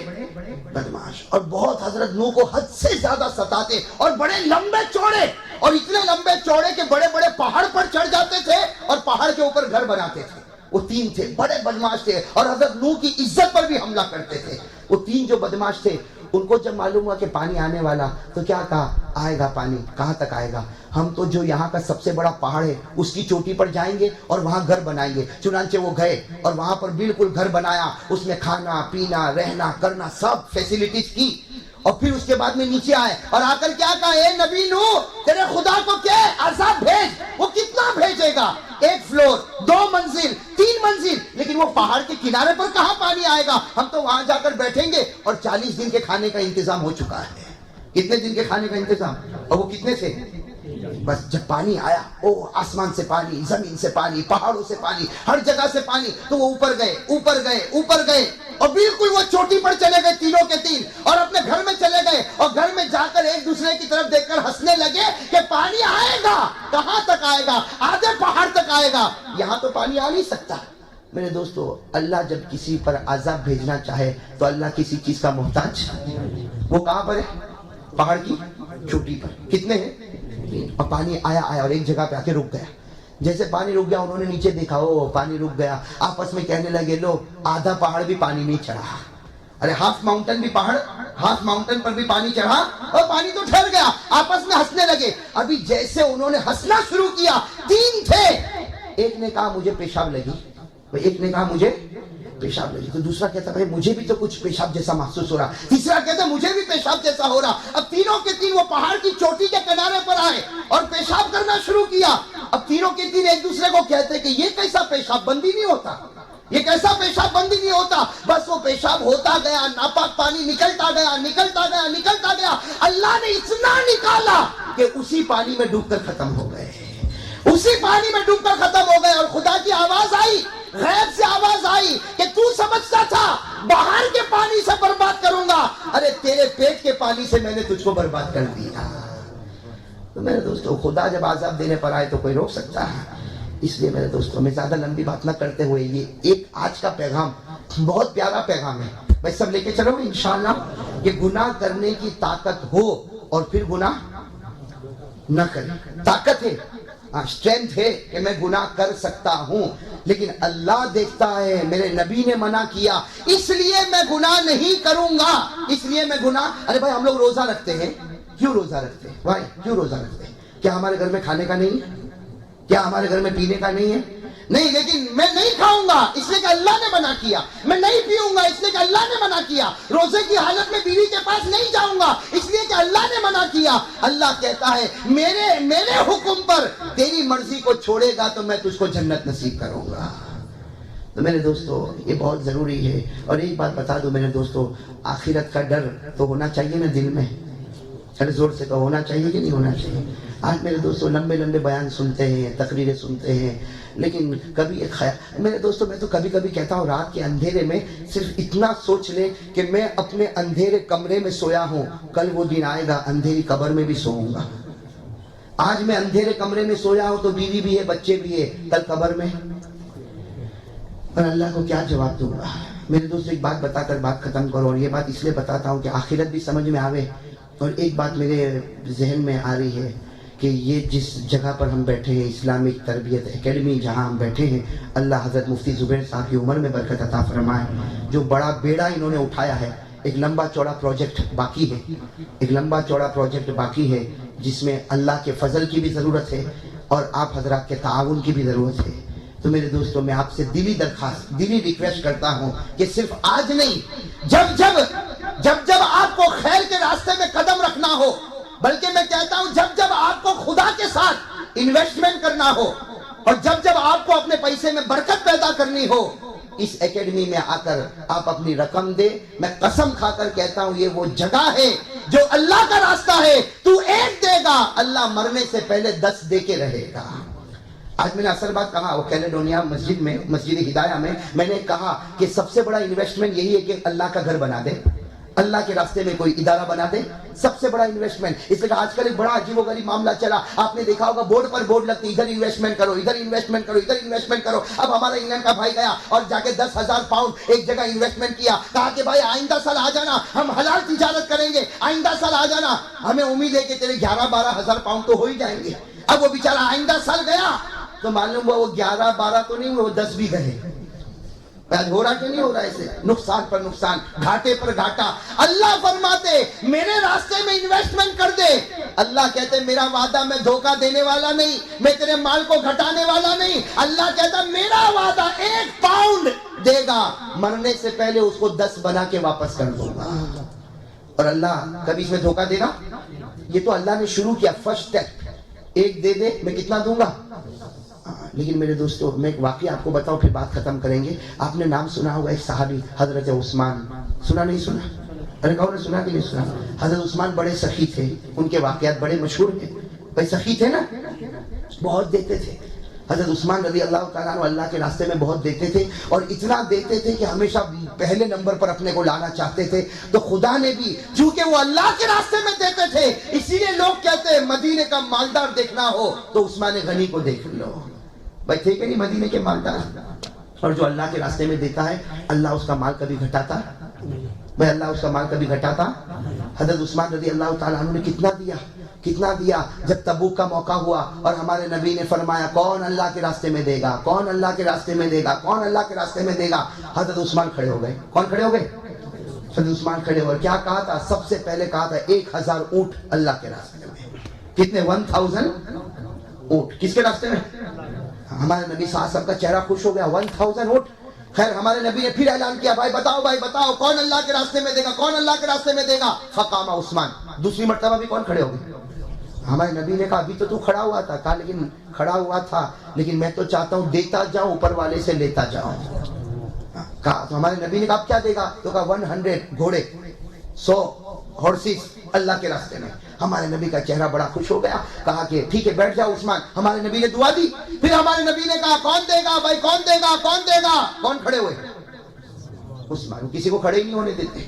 بدماش. اور بہت حضرت نوح کو حد سے زیادہ ستاتے، اور بڑے لمبے چوڑے، اور اتنے لمبے چوڑے کہ بڑے بڑے پہاڑ پر چڑھ جاتے تھے اور پہاڑ کے اوپر گھر بناتے تھے. وہ 3 تھے، بڑے بدماش تھے، اور حضرت نوح کی عزت پر بھی حملہ کرتے تھے. وہ 3 جو بدماش تھے، ان کو جب معلوم ہوا کہ پانی آنے والا تو کیا کہا؟ آئے گا پانی. کہاں تک آئے گا؟ ہم تو جو یہاں کا سب سے بڑا پہاڑ ہے اس کی چوٹی پر جائیں گے اور وہاں گھر بنائیں گے. چنانچہ وہ گئے اور وہاں پر بالکل گھر بنایا. اس میں کھانا پینا رہنا کرنا سب فیسیلیٹیز کی. اور پھر اس کے بعد میں نیچے آئے اور آ کر کیا کہا؟ اے نبی نوح، تیرے خدا کو کیا عذاب بھیج. وہ کتنا بھیجے گا؟ 1 فلور، 2 منزل، 3 منزل. لیکن وہ پہاڑ کے کنارے پر کہاں پانی آئے گا؟ ہم تو وہاں جا کر بیٹھیں گے اور 40 دن کے کھانے کا انتظام ہو چکا ہے. کتنے دن کے کھانے کا انتظام؟ اور وہ کتنے سے؟ بس جب پانی آیا، او آسمان سے پانی، زمین سے پانی، پہاڑوں سے پانی، ہر جگہ سے پانی. تو وہ اوپر گئے اوپر گئے اوپر گئے اور بالکل وہ چوٹی پر چلے گئے تینوں کے تین، اور اپنے گھر میں چلے گئے. اور گھر میں جا کر ایک دوسرے کی طرف دیکھ کر ہنسنے لگے کہ پانی آئے گا. کہاں تک آئے گا؟ آدھے پہاڑ تک آئے گا. یہاں تو پانی آ نہیں سکتا. میرے دوستو، اللہ جب کسی پر عذاب بھیجنا چاہے تو اللہ کسی چیز کا محتاج. وہ کہاں پر ہے؟ پہاڑ کی چوٹی پر. کتنے ہیں؟ اور پانی آیا اور ایک جگہ پہ آ کے رک گیا. جیسے پانی رک گیا انہوں نے نیچے دیکھا، او پانی رک گیا. آپس میں کہنے لگے، لو آدھا پہاڑ بھی پانی نہیں چڑھا. ارے ہاف ماؤنٹن بھی پہاڑ، ہاف ماؤنٹن پر بھی پانی چڑھا اور پانی تو ٹھہر گیا. آپس میں ہنسنے لگے. ابھی جیسے انہوں نے ہنسنا شروع کیا، 3 تھے. ایک نے کہا مجھے پیشاب لگی، ایک نے کہا مجھے پیشاب لگی. تو دوسرا کہتا بھائی مجھے بھی تو کچھ پیشاب جیسا محسوس ہو رہا. تیسرا کہتا مجھے بھی پیشاب جیسا ہو رہا. اب تینوں کے تین وہ پہاڑ کی چوٹی کے کنارے پر آئے اور پیشاب کرنا شروع کیا. اب تینوں کے تین ایک دوسرے کو کہتے کہ یہ کیسا پیشاب بندی نہیں ہوتا، یہ کیسا پیشاب بندی نہیں ہوتا. بس وہ پیشاب ہوتا گیا، ناپاک پانی نکلتا گیا نکلتا گیا نکلتا گیا. اللہ نے اتنا نکالا کہ اسی پانی میں ڈوب کر ختم ہو گئے، اسی پانی میں ڈوب کر ختم ہو گئے. اور خدا کی آواز آئی، غیب سے آواز آئی کہ تو سمجھتا تھا باہر کے پانی سے برباد کروں گا، ارے تیرے پیٹ کے پانی سے میں نے تجھ کو برباد کر دیا. تو میرے دوستو، خدا جب عذاب دینے پر آئے تو کوئی روک سکتا ہے؟ اس لیے میرے دوستو، میں زیادہ لمبی بات نہ کرتے ہوئے یہ ایک آج کا پیغام بہت پیارا پیغام ہے. میں سب لے کے چلو گے انشاءاللہ کہ گناہ کرنے کی طاقت ہو اور پھر گناہ نہ کرے. طاقت ہے، اسٹرینتھ ہے کہ میں گناہ کر سکتا ہوں، لیکن اللہ دیکھتا ہے میرے نبی نے منع کیا اس لیے میں گناہ نہیں کروں گا، اس لیے میں گناہ. ارے بھائی ہم لوگ روزہ رکھتے ہیں، کیوں روزہ رکھتے ہیں بھائی؟ کیوں روزہ رکھتے ہیں؟ کیا ہمارے گھر میں کھانے کا نہیں ہے؟ کیا ہمارے گھر میں پینے کا نہیں ہے؟ نہیں. لیکن میں نہیں کھاؤں گا اس لیے کہ اللہ نے منع کیا. میں نہیں پیوں گا اس لیے کہ اللہ نے منع کیا. روزے کی حالت میں بیوی کے پاس نہیں جاؤں گا اس لیے کہ اللہ نے منع کیا. اللہ کہتا ہے میرے حکم پر تیری مرضی کو چھوڑے گا تو میں تجھ کو جنت نصیب کروں گا. تو میرے دوستو یہ بہت ضروری ہے. اور ایک بات بتا دوں میرے دوستو، آخرت کا ڈر تو ہونا چاہیے نا دل میں. ارے زور سے کہو، ہونا چاہیے کہ نہیں ہونا چاہیے؟ آج میرے دوستو لمبے لمبے بیان سنتے ہیں، تقریریں سنتے ہیں، لیکن کبھی ایک خیال میرے دوستو، میں تو کبھی کبھی کہتا ہوں رات کے اندھیرے میں صرف اتنا سوچ لے کہ میں اپنے اندھیرے کمرے میں سویا ہوں، کل وہ دن آئے گا اندھیری قبر میں بھی سوؤں گا. آج میں اندھیرے کمرے میں سویا ہوں تو بیوی بھی ہے بچے بھی ہے، کل قبر میں پر اللہ کو کیا جواب دوں گا. میرے دوستو ایک بات بتا کر بات ختم کرو، اور یہ بات اس لیے بتاتا ہوں کہ آخرت بھی سمجھ میں آوے. اور ایک بات میرے ذہن میں آ رہی ہے کہ یہ جس جگہ پر ہم بیٹھے ہیں، اسلامک تربیت اکیڈمی جہاں ہم بیٹھے ہیں، اللہ حضرت مفتی زبیر صاحب کی عمر میں برکت عطا فرمائے. جو بڑا بیڑا انہوں نے اٹھایا ہے، ایک لمبا چوڑا پروجیکٹ باقی ہے، ایک لمبا چوڑا پروجیکٹ باقی ہے جس میں اللہ کے فضل کی بھی ضرورت ہے اور آپ حضرات کے تعاون کی بھی ضرورت ہے. تو میرے دوستوں میں آپ سے دلی درخواست دلی ریکویسٹ کرتا ہوں کہ صرف آج نہیں جب آپ کو خیر کے راستے میں قدم رکھنا ہو, بلکہ میں کہتا ہوں جب آپ کو خدا کے ساتھ انویسٹمنٹ کرنا ہو اور جب آپ کو اپنے پیسے میں برکت پیدا کرنی ہو, اس اکیڈمی میں آ کر آپ اپنی رقم دے. میں قسم کھا کر کہتا ہوں یہ وہ جگہ ہے جو اللہ کا راستہ ہے. تو ایک دے گا, اللہ مرنے سے پہلے 10 دے کے رہے گا. آج میں نے اصل بات کہا, وہ کیلیڈونیا مسجد ہدایہ میں نے کہا کہ سب سے بڑا انویسٹمنٹ یہی ہے کہ اللہ کا گھر بنا دے, اللہ کے راستے میں کوئی ادارہ بنا دے, سب سے بڑا انویسٹمنٹ. اس لیے آج کل ایک بڑا عجیب و غریب معاملہ چلا, آپ نے دیکھا ہوگا بورڈ پر بورڈ لگتی, ادھر انویسٹمنٹ کرو, ادھر انویسٹمنٹ کرو, ادھر انویسٹمنٹ کرو. اب ہمارا انگلینڈ کا بھائی گیا اور جا کے 10,000 پاؤنڈ ایک جگہ انویسٹمنٹ کیا, کہا کہ بھائی آئندہ سال آ جانا, ہم حلال تجارت کریں گے, آئندہ سال آ جانا, ہمیں امید ہے کہ تیرے 11-12 ہزار پاؤنڈ تو ہو ہی جائیں گے. اب وہ بیچارہ آئندہ سال گیا تو معلوم ہوا وہ 11-12 تو نہیں, وہ 10 بھی گئے. ہو رہا کہ نہیں ہو رہا ایسے, نقصان پر نقصان, گھاٹے پر گھاٹا. اللہ فرماتے میرے راستے میں انویسٹمنٹ کر دے. اللہ کہتے میرا وعدہ میں دھوکہ دینے والا نہیں, میں تیرے مال کو گھٹانے والا نہیں. اللہ کہتا میرا وعدہ 1 پاؤنڈ دے گا, مرنے سے پہلے اس کو 10 بنا کے واپس کر دوں گا. اور اللہ کبھی اس میں دھوکہ دے گا؟ یہ تو اللہ نے شروع کیا, فرسٹ اسٹیپ, 1 دے دے میں کتنا دوں گا. لیکن میرے دوستو میں ایک واقعہ آپ کو بتاؤں پھر بات ختم کریں گے. آپ نے نام سنا ہوگا ایک صحابی حضرت عثمان, سنا نہیں سنا؟ ارے کہو نے سنا کہ نہیں سنا؟ حضرت عثمان بڑے سخی تھے, ان کے واقعات بڑے مشہور ہیں. بھائی سخی تھے نا, بہت دیتے تھے. حضرت عثمان رضی اللہ تعالیٰ عنہ اللہ کے راستے میں بہت دیتے تھے, اور اتنا دیتے تھے کہ ہمیشہ پہلے نمبر پر اپنے کو لانا چاہتے تھے. تو خدا نے بھی چونکہ وہ اللہ کے راستے میں دیتے تھے, اسی لیے لوگ کہتے ہیں مدینے کا مالدار دیکھنا ہو تو عثمان غنی کو دیکھ لو. بھائی تھے کہ نہیں مدینے کے مالدار؟ اور جو اللہ کے راستے میں دیتا ہے اللہ اس کا مال کبھی گھٹاتا؟ بھائی اللہ اس کا مال کبھی گھٹاتا؟ حضرت عثمان رضی اللہ تعالیٰ عنہ نے کتنا دیا. جب تبوک کا موقع ہوا اور ہمارے نبی نے فرمایا کون اللہ کے راستے میں دے گا, کون اللہ کے راستے میں دے گا, کون اللہ کے راستے میں دے گا, حضرت عثمان کھڑے ہو گئے. کون کھڑے ہو گئے؟ حضرت عثمان کھڑے ہوئے. کیا کہا تھا؟ سب سے پہلے کہا تھا 1000 اونٹ اللہ کے راستے میں. کتنے؟ 1000 اونٹ. کس کے راستے میں؟ ہمارے نبی صلی اللہ علیہ وسلم کا چہرہ خوش ہو گیا, 1000 اونٹ. خیر ہمارے نبی نے پھر اعلان کیا بھائی بتاؤ کون اللہ کے راستے میں دے گا, کون اللہ کے راستے میں دے گا. فقام عثمان. دوسری مرتبہ بھی کون کھڑے ہو گئے؟ ہمارے نبی نے کہا ابھی تو کھڑا ہوا تھا. کہا لیکن کھڑا ہوا تھا لیکن میں تو چاہتا ہوں دیتا جاؤں, اوپر والے سے لیتا جاؤں. کہا تو ہمارے نبی نے کہا اب کیا دے گا؟ تو کہا 100 گھوڑے, 100 ہارسز اللہ کے راستے میں. ہمارے نبی کا چہرہ بڑا خوش ہو گیا. کہا کہ ٹھیک ہے بیٹھ جاؤ عثمان. ہمارے نبی نے دعا دی. پھر ہمارے نبی نے کہا کون دے گا بھائی, کون دے گا, کون دے گا. کون کھڑے ہوئے؟ عثمان. کسی کو کھڑے ہی نہیں ہونے دیتے,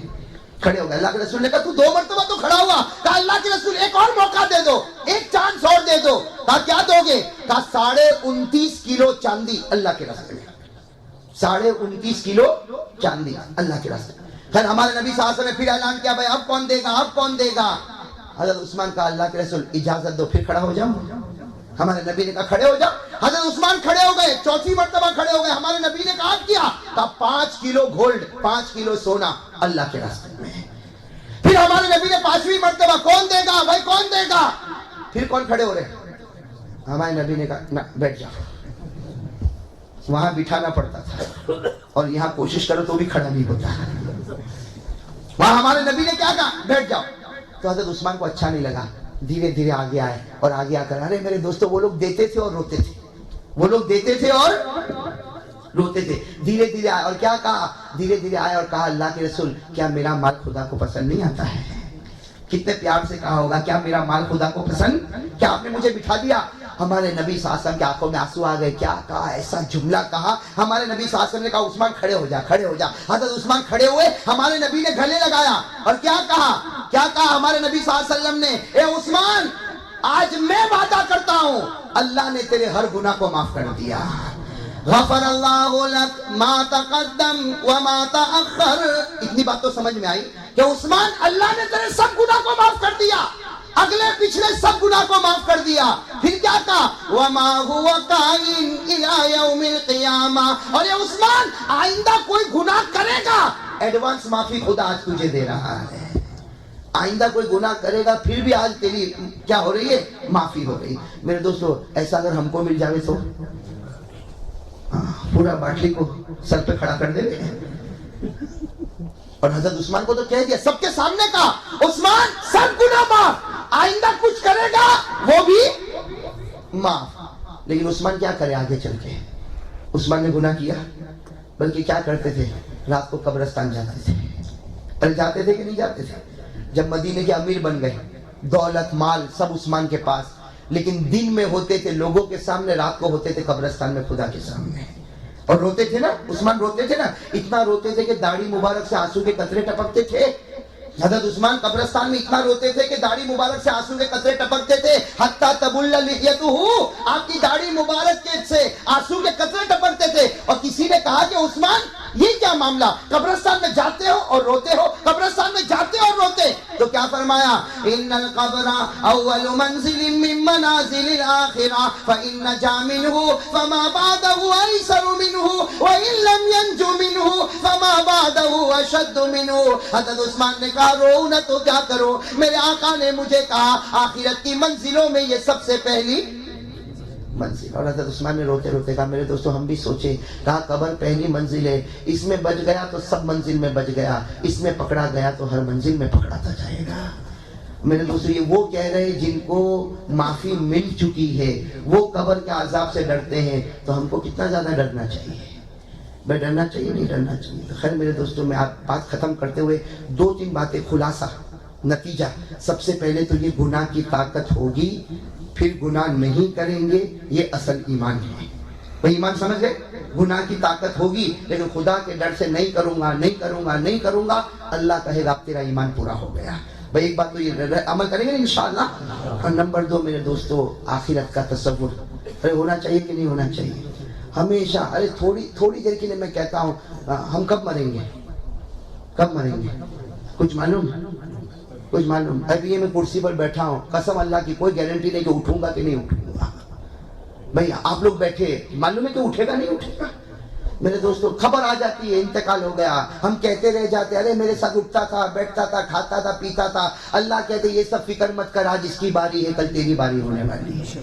کھڑے ہو گئے. اللہ کے رسول نے کہا تو 2 مرتبہ تو کھڑا ہوا. کہا اللہ کے رسول ایک اور موقع دے دو, ایک چانس اور دے دو. کہا کیا دو گے؟ کہا 29.5 کلو چاندی اللہ کے راستے میں. 29.5 کلو چاندی اللہ کے راستے میں. پھر ہمارے نبی صلی اللہ علیہ وسلم نے پھر اعلان کیا بھائی اب کون دے گا, اب کون دے گا. حضرت عثمان کا اللہ کے رسول اجازت دو پھر کھڑا ہو جاؤ. ہمارے نبی نے کہا کھڑے ہو جاؤ. حضرت عثمان کھڑے ہو گئے, 4تھی مرتبہ کھڑے ہو گئے. ہمارے نبی نے کہا کیا؟ کہا 5 کلو گولڈ, 5 کلو سونا اللہ کے راستے میں. پھر ہمارے نبی نے 5ویں مرتبہ کون دے گا بھائی, کون دے گا. پھر کون کھڑے ہو رہے؟ ہمارے نبی نے کہا نہ بیٹھ جاؤ. وہاں بٹھانا پڑتا تھا اور یہاں کوشش کرو تو بھی کھڑا نہیں ہوتا. وہاں ہمارے نبی نے کیا کہا؟ بیٹھ جاؤ. تو حضرت عثمان کو اچھا نہیں لگا, دھیرے دھیرے آگے آئے اور آگے آ کر ارے میرے دوستو وہ لوگ دیتے تھے اور روتے تھے, وہ لوگ دیتے تھے اور روتے تھے. دھیرے دھیرے آئے اور کیا کہا؟ دھیرے دھیرے آئے اور کہا اللہ کے رسول کیا میرا مال خدا کو پسند نہیں آتا ہے؟ کتنے پیار سے کہا ہوگا کیا میرا مال خدا کو پسند, کیا آپ نے مجھے بٹھا دیا. ہمارے نبی صلی اللہ علیہ وسلم کی آنکھوں میں آنسو آ گئے. کیا کہا, ایسا جملہ کہا. ہمارے نبی صلی اللہ علیہ وسلم نے کہا عثمان کھڑے ہو جا, کھڑے ہو جا. حضرت عثمان کھڑے ہوئے, ہمارے نبی نے گلے لگایا اور کیا کہا ہمارے نبی صلی اللہ علیہ وسلم نے, اے عثمان آج میں وعدہ کرتا ہوں اللہ نے تیرے ہر گناہ کو معاف کر دیا. غفر اللہ لک ما تقدم وما تأخر. اتنی بات تو سمجھ میں آئی کہ عثمان اللہ نے تیرے سب گناہ کو معاف کر دیا, اگلے پچھلے سب گناہ کو معاف کر دیا. پھر کیا کہا؟ وما هو کائن الی یوم القیامہ. اور یہ عثمان آئندہ کوئی گناہ کرے گا ایڈوانس معافی خدا آج تجھے دے رہا ہے. آئندہ کوئی گناہ کرے گا پھر بھی آج تیری کیا ہو رہی ہے؟ معافی ہو رہی. میرے دوستو ایسا اگر ہم کو مل جاوے تو پورا باٹلی کو سر پہ کھڑا کر دے. اور حضرت عثمان کو تو کہہ دیا سب کے سامنے کا, عثمان سب گناہ معاف, آئندہ کچھ کرے گا وہ بھی معاف. لیکن عثمان کیا کرے آگے چل کے؟ عثمان نے گناہ کیا, بلکہ کیا کرتے تھے, رات کو قبرستان جاتے تھے. پہلے جاتے تھے کہ نہیں جاتے تھے؟ جب مدینے کے امیر بن گئے, دولت مال سب عثمان کے پاس, لیکن دن میں ہوتے تھے لوگوں کے سامنے, رات کو ہوتے تھے قبرستان میں خدا کے سامنے. اور روتے تھے نا عثمان, روتے تھے نا, اتنا روتے تھے کہ داڑھی مبارک سے آنسو کے قطرے ٹپکتے تھے. حضرت عثمان قبرستان میں اتنا روتے تھے کہ داڑھی مبارک سے آنسو کے قطرے ٹپکتے تھے. حتی تبل لحیتہ, آپ کی داڑھی مبارک کے سے آنسو کے قطرے ٹپکتے تھے. اور کسی نے کہا کہ عثمان یہ کیا معاملہ, قبرستان میں جاتے ہو اور روتے ہو, قبرستان میں جاتے اور روتے. تو کیا فرمایا, ان القبر اول منزل من منازل الاخرہ فان نجا منہ فما بعدہ ایسر منہ وان لم ینج منہ فما بعدہ اشد منہ. حضرت عثمان نے کہا رو نہ تو کیا کرو, میرے آقا نے مجھے کہا آخرت کی منزلوں میں یہ سب سے پہلی منزل. اور حضرت عثمان نے روتے روتے کہا میرے دوستو ہم بھی سوچے, کہا قبر پہلی منزل ہے, اس میں بچ گیا تو سب منزل میں بچ گیا, اس میں پکڑا گیا تو ہر منزل میں پکڑاتا جائے گا. میرے دوستو یہ وہ کہہ رہے جن کو معافی مل چکی ہے, وہ قبر کے عذاب سے ڈرتے ہیں, تو ہم کو کتنا زیادہ ڈرنا چاہیے. میں ڈرنا چاہیے نہیں ڈرنا چاہیے. خیر میرے دوستو, میں آپ بات ختم کرتے ہوئے 2-3 باتیں, خلاصہ نتیجہ. سب سے پہلے تو یہ گناہ کی طاقت ہوگی, پھر گناہ نہیں کریں گے, یہ اصل ایمان ہے. وہ ایمان سمجھ گئے, گناہ کی طاقت ہوگی لیکن خدا کے ڈر سے نہیں کروں گا نہیں کروں گا نہیں کروں گا, اللہ کہے گا تیرا ایمان پورا ہو گیا. بھائی ایک بات تو یہ عمل کریں گے انشاءاللہ. اور نمبر 2 میرے دوستو, آخرت کا تصور ارے ہونا چاہیے کہ نہیں ہونا چاہیے ہمیشہ. ارے تھوڑی دیر کے لیے میں کہتا ہوں, ہم کب مریں گے, کب مریں گے, کچھ معلوم ابھی یہ میں کرسی پر بیٹھا ہوں, قسم اللہ کی کوئی گارنٹی نہیں کہ اٹھوں گا کہ نہیں اٹھوں گا. بھئی آپ لوگ بیٹھے, معلوم ہے کہ اٹھے گا نہیں اٹھے گا. میرے دوستو خبر آ جاتی ہے انتقال ہو گیا, ہم کہتے رہ جاتے ارے میرے ساتھ اٹھتا تھا بیٹھتا تھا کھاتا تھا پیتا تھا. اللہ کہتے یہ سب فکر مت کر, آج اس کی باری ہے کل تیری باری ہونے والی ہے.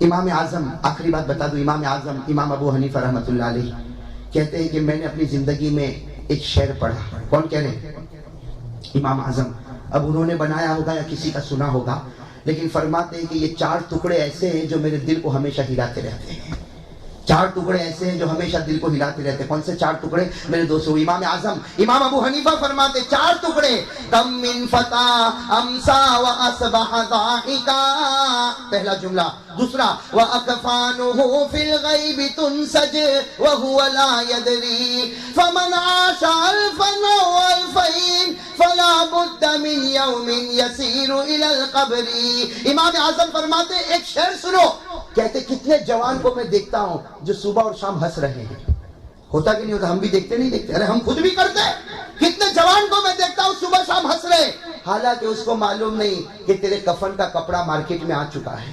امام اعظم, آخری بات بتا دوں, امام اعظم امام ابو حنیفہ رحمۃ اللہ علیہ کہتے ہیں کہ میں نے اپنی زندگی میں ایک شعر پڑھا. کون کہہ رہے؟ امام اعظم. اب انہوں نے بنایا ہوگا یا کسی کا سنا ہوگا, لیکن فرماتے ہیں کہ یہ 4 ٹکڑے ایسے ہیں جو میرے دل کو ہمیشہ ہلاتے رہتے ہیں. 4 ٹکڑے ایسے ہیں جو ہمیشہ دل کو ہلاتے رہتے ہیں. کون سے 4 ٹکڑے میرے دوستو؟ امام اعظم امام ابو حنیفہ فرماتے 4 ٹکڑے. کم من فتا امسا واصبح ضاحکا, پہلا جملہ. دوسرا واکفانہ فی الغیب تنسج وهو لا یدری فمن عاش الفا او الفین فلا بد من یوم یسیر الی القبر. امام اعظم فرماتے ایک شعر سنو, کہتے کتنے جوان کو میں دیکھتا ہوں جو صبح اور شام ہنس رہے ہیں. ہوتا کہ نہیں ہوتا؟ ہم بھی دیکھتے نہیں دیکھتے, ارے ہم خود بھی کرتے. کتنے جوان کو میں دیکھتا ہوں صبح شام ہنس رہے, حالانکہ اس کو معلوم نہیں کہ تیرے کفن کا کپڑا مارکیٹ میں آ چکا ہے.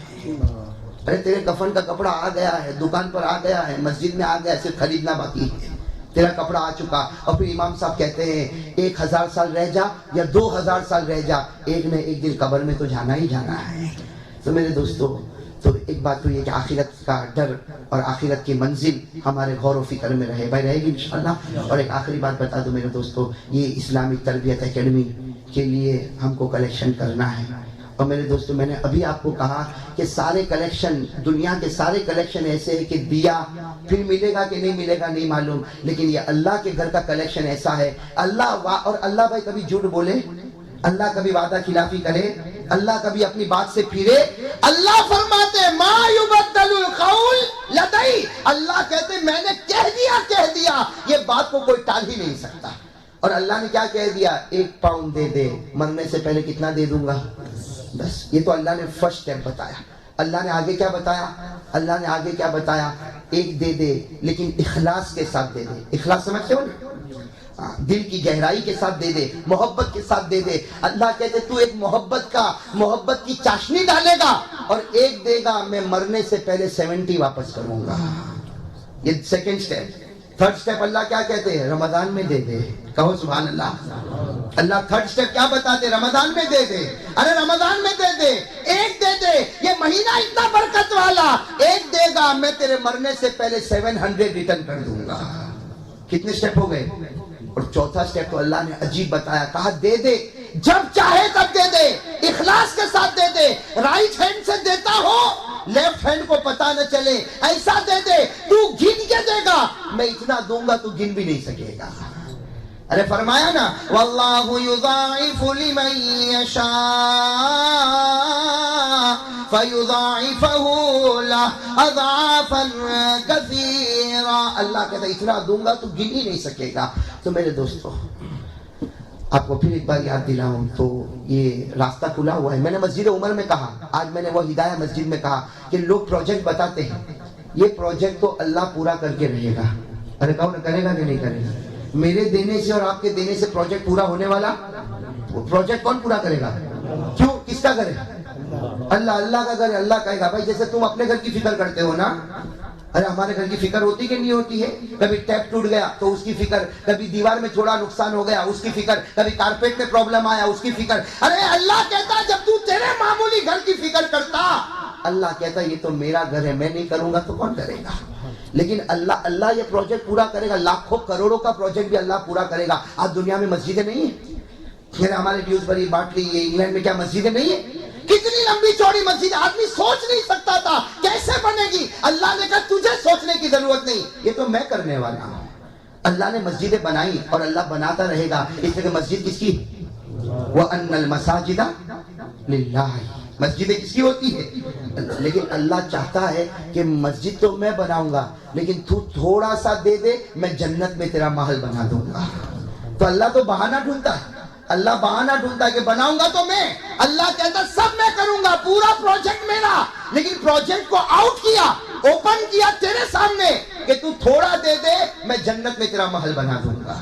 ارے تیرے کفن کا کپڑا آ گیا ہے, دکان پر آ گیا ہے, مسجد میں آ گیا, صرف خریدنا باقی ہے. تیرا کپڑا آ چکا. اور پھر امام صاحب کہتے ہیں 1000 سال رہ جا یا 2000 سال رہ جا, ایک نہ ایک دن قبر میں تو جانا ہی جانا ہے. تو میرے دوستو, تو ایک بات تو یہ کہ آخرت کا ڈر اور آخرت کی منزل ہمارے غور و فکر میں رہے, بھائی رہے گی انشاءاللہ. اور ایک آخری بات بتا دوں میرے دوستو, یہ اسلامک تربیت اکیڈمی کے لیے ہم کو کلیکشن کرنا ہے. اور میرے دوستو میں نے ابھی آپ کو کہا کہ سارے کلیکشن, دنیا کے سارے کلیکشن ایسے ہیں کہ دیا پھر ملے گا کہ نہیں ملے گا نہیں معلوم, لیکن یہ اللہ کے گھر کا کلیکشن ایسا ہے. اللہ اور اللہ بھائی کبھی جھوٹ بولے, اللہ کبھی وعدہ خلافی کرے, اللہ کبھی اپنی بات سے پھرے. اللہ فرماتے ما یبدل القول لدی, اللہ کہتے میں نے کہہ دیا, یہ بات کو کوئی ٹال ہی نہیں سکتا. اور اللہ نے کیا کہہ دیا, 1 پاؤنڈ دے دے, مرنے سے پہلے کتنا دے دوں گا, بس. یہ تو اللہ نے فرسٹ سٹیپ بتایا. اللہ نے آگے کیا بتایا, اللہ نے آگے کیا بتایا, 1 دے دے لیکن اخلاص کے ساتھ دے دے. اخلاص سمجھتے ہو نا, دل کی گہرائی کے ساتھ دے دے, محبت کے ساتھ دے دے. اللہ کہتے تو ایک محبت کی چاشنی ڈالے گا اور 1 دے گا, میں مرنے سے پہلے 70 واپس کروں گا. یہ سیکنڈ سٹیپ. تھرڈ سٹیپ اللہ کیا کہتے ہیں, رمضان میں دے دے. کہو سبحان اللہ. اللہ تھرڈ سٹیپ کیا بتاتے؟ رمضان میں دے دے. ارے رمضان میں دے دے, ایک دے دے, یہ مہینہ اتنا برکت والا, ایک دے گا میں تیرے مرنے سے پہلے 700 ریٹرن کر دوں گا. کتنے سٹیپ ہو گئے؟ اور چوتھا سٹیپ تو اللہ نے عجیب بتایا, کہا دے دے جب چاہے تب دے دے, اخلاص کے ساتھ دے دے, رائٹ ہینڈ سے دیتا ہو لیفٹ ہینڈ کو پتا نہ چلے, ایسا دے دے تو گن کے دے گا, میں اتنا دوں گا تو گن بھی نہیں سکے گا. ارے فرمایا نا واللہ یضاعف لمن یشاء فیضاعفہ لہ اضعافا کثیرا. اللہ کہتا ہے اتنا دوں گا تو گن ہی نہیں سکے گا. تو میرے دوستو آپ کو پھر ایک بار یاد دلاؤں تو یہ راستہ کھلا ہوا ہے. میں نے مسجد عمر میں کہا, آج میں نے وہ ہدایہ مسجد میں کہا کہ لوگ پروجیکٹ بتاتے ہیں, یہ پروجیکٹ تو اللہ پورا کر کے رہے گا. ارے کون کرے گا کہ نہیں کرے گا؟ میرے دینے سے اور آپ کے دینے سے پروجیکٹ پورا ہونے والا, پروجیکٹ کون پورا کرے گا؟ کیوں, کس کا کرے؟ اللہ. اللہ کا کرے. اللہ کہے گا بھائی جیسے تم اپنے گھر کی فکر کرتے ہو نا, ارے ہمارے گھر کی فکر ہوتی کہ نہیں ہوتی ہے؟ کبھی ٹیپ ٹوٹ گیا تو اس کی فکر, کبھی دیوار میں تھوڑا نقصان ہو گیا اس کی فکر, کبھی کارپیٹ میں پرابلم آیا اس کی فکر. ارے اللہ کہتا جب تو تیرے معمولی گھر کی فکر کرتا, اللہ کہتا یہ تو میرا گھر ہے, میں نہیں کروں گا تو کون کرے گا؟ لیکن اللہ یہ پروجیکٹ پورا کرے گا. لاکھوں کروڑوں کا پروجیکٹ بھی اللہ پورا کرے گا. آج دنیا میں مسجدیں نہیں ہیں, پھر ہمارے ڈیوزبری باٹلی یہ انگلینڈ میں کیا مسجدیں نہیں ہیں؟ کتنی لمبی چوڑی مسجد, آدمی سوچ نہیں سکتا تھا کیسے بنے گی. اللہ نے کہا تجھے سوچنے کی ضرورت نہیں, یہ تو میں کرنے والا ہوں. اللہ نے مسجدیں بنائی اور اللہ بناتا رہے گا. اس لیے کہ مسجد کس کی؟ وَأَنَّ الْمَسَاجِدَ لِلَّهِ, مسجدیں کس کی ہوتی ہے؟ لیکن اللہ چاہتا ہے کہ مسجد تو میں بناؤں گا لیکن تو تھوڑا سا دے دے, میں جنت میں تیرا محل بنا دوں گا. تو اللہ تو بہانہ ڈھونڈتا ہے, اللہ بہانہ ڈھونڈتا ہے کہ بناؤں گا تو میں. اللہ کہتا سب میں کروں گا, پورا پروجیکٹ میرا, لیکن پروجیکٹ کو آؤٹ کیا, اوپن کیا تیرے سامنے کہ تو تھوڑا دے دے, میں جنت میں تیرا محل بنا دوں گا.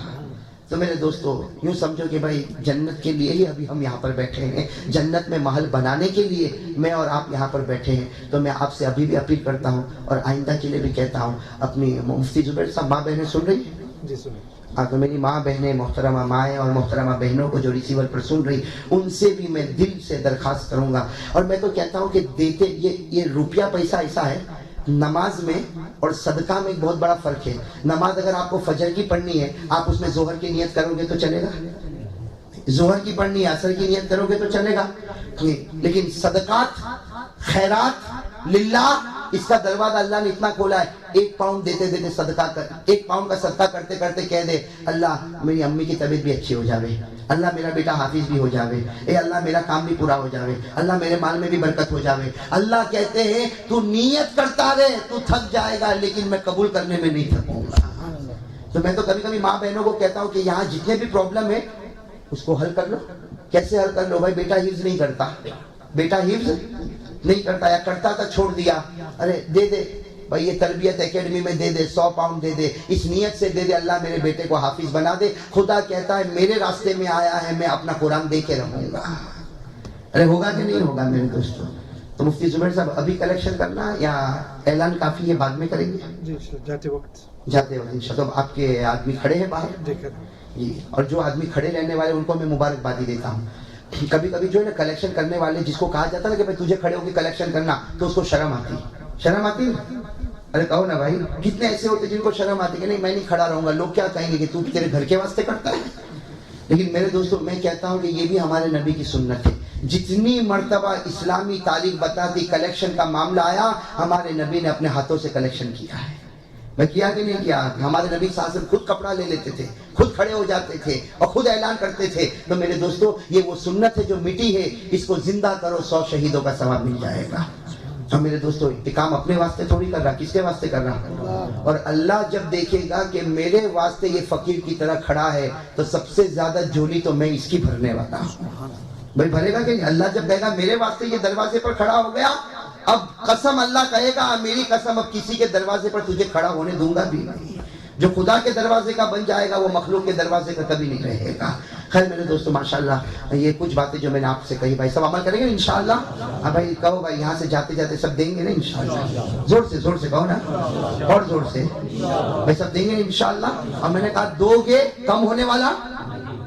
تو میرے دوستو یوں سمجھو کہ بھائی جنت کے لیے ہی ابھی ہم یہاں پر بیٹھے ہیں, جنت میں محل بنانے کے لیے میں اور آپ یہاں پر بیٹھے ہیں. تو میں آپ سے ابھی بھی اپیل کرتا ہوں اور آئندہ کے لیے بھی کہتا ہوں, اپنی مفتی زبیر صاحب ماں بہنیں سن رہی ہیں؟ جی سنیں. ہاں, تو میری ماں بہنیں, محترمہ مائیں اور محترمہ بہنوں کو جو ریسیور پر سن رہی, ان سے بھی میں دل سے درخواست کروں گا. اور میں تو کہتا ہوں کہ دیتے یہ روپیہ پیسہ ایسا ہے, نماز میں اور صدقہ میں ایک بہت بڑا فرق ہے. نماز اگر آپ کو فجر کی پڑھنی ہے, آپ اس میں ظہر کی نیت کرو گے تو چلے گا, ظہر کی پڑھنی ہے عصر کی نیت کرو گے تو چلے گا. لیکن صدقات, خیرات للہ, اس کا دروازہ اللہ نے اتنا کھولا ہے. 1 پاؤنڈ دیتے دیتے صدقہ کر, 1 پاؤنڈ کا صدقہ کرتے کرتے کہہ دے اللہ میری امی کی طبیعت بھی اچھی ہو جاوے, اللہ میرا بیٹا حافظ بھی ہو جاوے, اے اللہ میرا کام بھی پورا ہو جاوے, اللہ میرے مال میں بھی برکت ہو جاوے. اللہ کہتے ہیں تو نیت کرتا رہے, تو تھک جائے گا لیکن میں قبول کرنے میں نہیں تھکوں گا. تو میں تو کبھی کبھی ماں بہنوں کو کہتا ہوں کہ یہاں جتنے بھی پرابلم ہے اس کو حل کر لو. کیسے حل کر لو بھائی؟ بیٹا حفظ نہیں کرتا, بیٹا حفظ نہیں کرتا, یا کرتا تھا چھوڑ دیا, ارے دے دے بھائی یہ تربیت اکیڈمی میں دے دے, 100 پاؤنڈ دے دے, اس نیت سے دے دے اللہ میرے بیٹے کو حافظ بنا دے. خدا کہتا ہے میرے راستے میں آیا ہے, میں اپنا قرآن دے کے رہوں گا. ارے ہوگا کہ نہیں ہوگا میرے دوستوں؟ تو مفتی زبیر صاحب ابھی کلیکشن کرنا یا اعلان کافی ہے, بعد میں کریں گے؟ جی جاتے وقت انشاءاللہ. آپ کے آدمی کھڑے ہیں باہر جی, اور جو آدمی کھڑے رہنے والے ان کو میں مبارکبادی دیتا ہوں. کبھی کبھی جو ہے نا کلیکشن کرنے والے, جس کو کہا جاتا ہے نا کہ بھائی تجھے کھڑے ہو کے کلیکشن کرنا, تو اس کو شرم آتی ہے. ارے کہو نا بھائی, کتنے ایسے ہوتے جن کو شرم آتی کہ نہیں میں نہیں کھڑا رہوں گا, لوگ کیا کہیں گے کہ تو تیرے گھر کے واسطے کرتا ہے. لیکن میرے دوستوں میں کہتا ہوں کہ یہ بھی ہمارے نبی کی سنت ہے. جتنی مرتبہ اسلامی تاریخ بتاتی کلیکشن کا معاملہ آیا, ہمارے نبی نے اپنے ہاتھوں سے کلیکشن کیا ہے. میں کیا کہ نہیں کیا؟ ہمارے نبی صلی اللہ علیہ وسلم خود کپڑا لے لیتے تھے, خود کھڑے ہو جاتے تھے اور خود اعلان کرتے تھے. تو میرے دوستو یہ وہ سنت ہے جو مٹی ہے, اس کو زندہ کرو, 100 شہیدوں کا ثواب مل جائے گا. اور میرے دوستو یہ کام اپنے واسطے تھوڑی کر رہا, کس کے واسطے کر رہا؟ اور اللہ جب دیکھے گا کہ میرے واسطے یہ فقیر کی طرح کھڑا ہے, تو سب سے زیادہ جھولی تو میں اس کی بھرنے والا ہوں. بھائی بھرے گا کہ نہیں؟ اللہ جب کہے گا میرے واسطے یہ دروازے پر کھڑا ہو گیا, اب قسم اللہ کہے گا میری قسم اب کسی کے دروازے پر تجھے کھڑا ہونے دوں گا بھی نہیں. جو خدا کے دروازے کا بن جائے گا وہ مخلوق کے دروازے کا کبھی نہیں رہے گا. خیر میرے دوستو ماشاءاللہ یہ کچھ باتیں جو میں نے آپ سے کہی, بھائی سب عمل کریں گے انشاءاللہ؟ ہاں بھائی کہو بھائی, یہاں سے جاتے جاتے سب دیں گے نا انشاءاللہ؟ زور سے کہو نا, اور زور سے بھائی سب دیں گے انشاءاللہ. اور میں نے کہا دو گے کم ہونے والا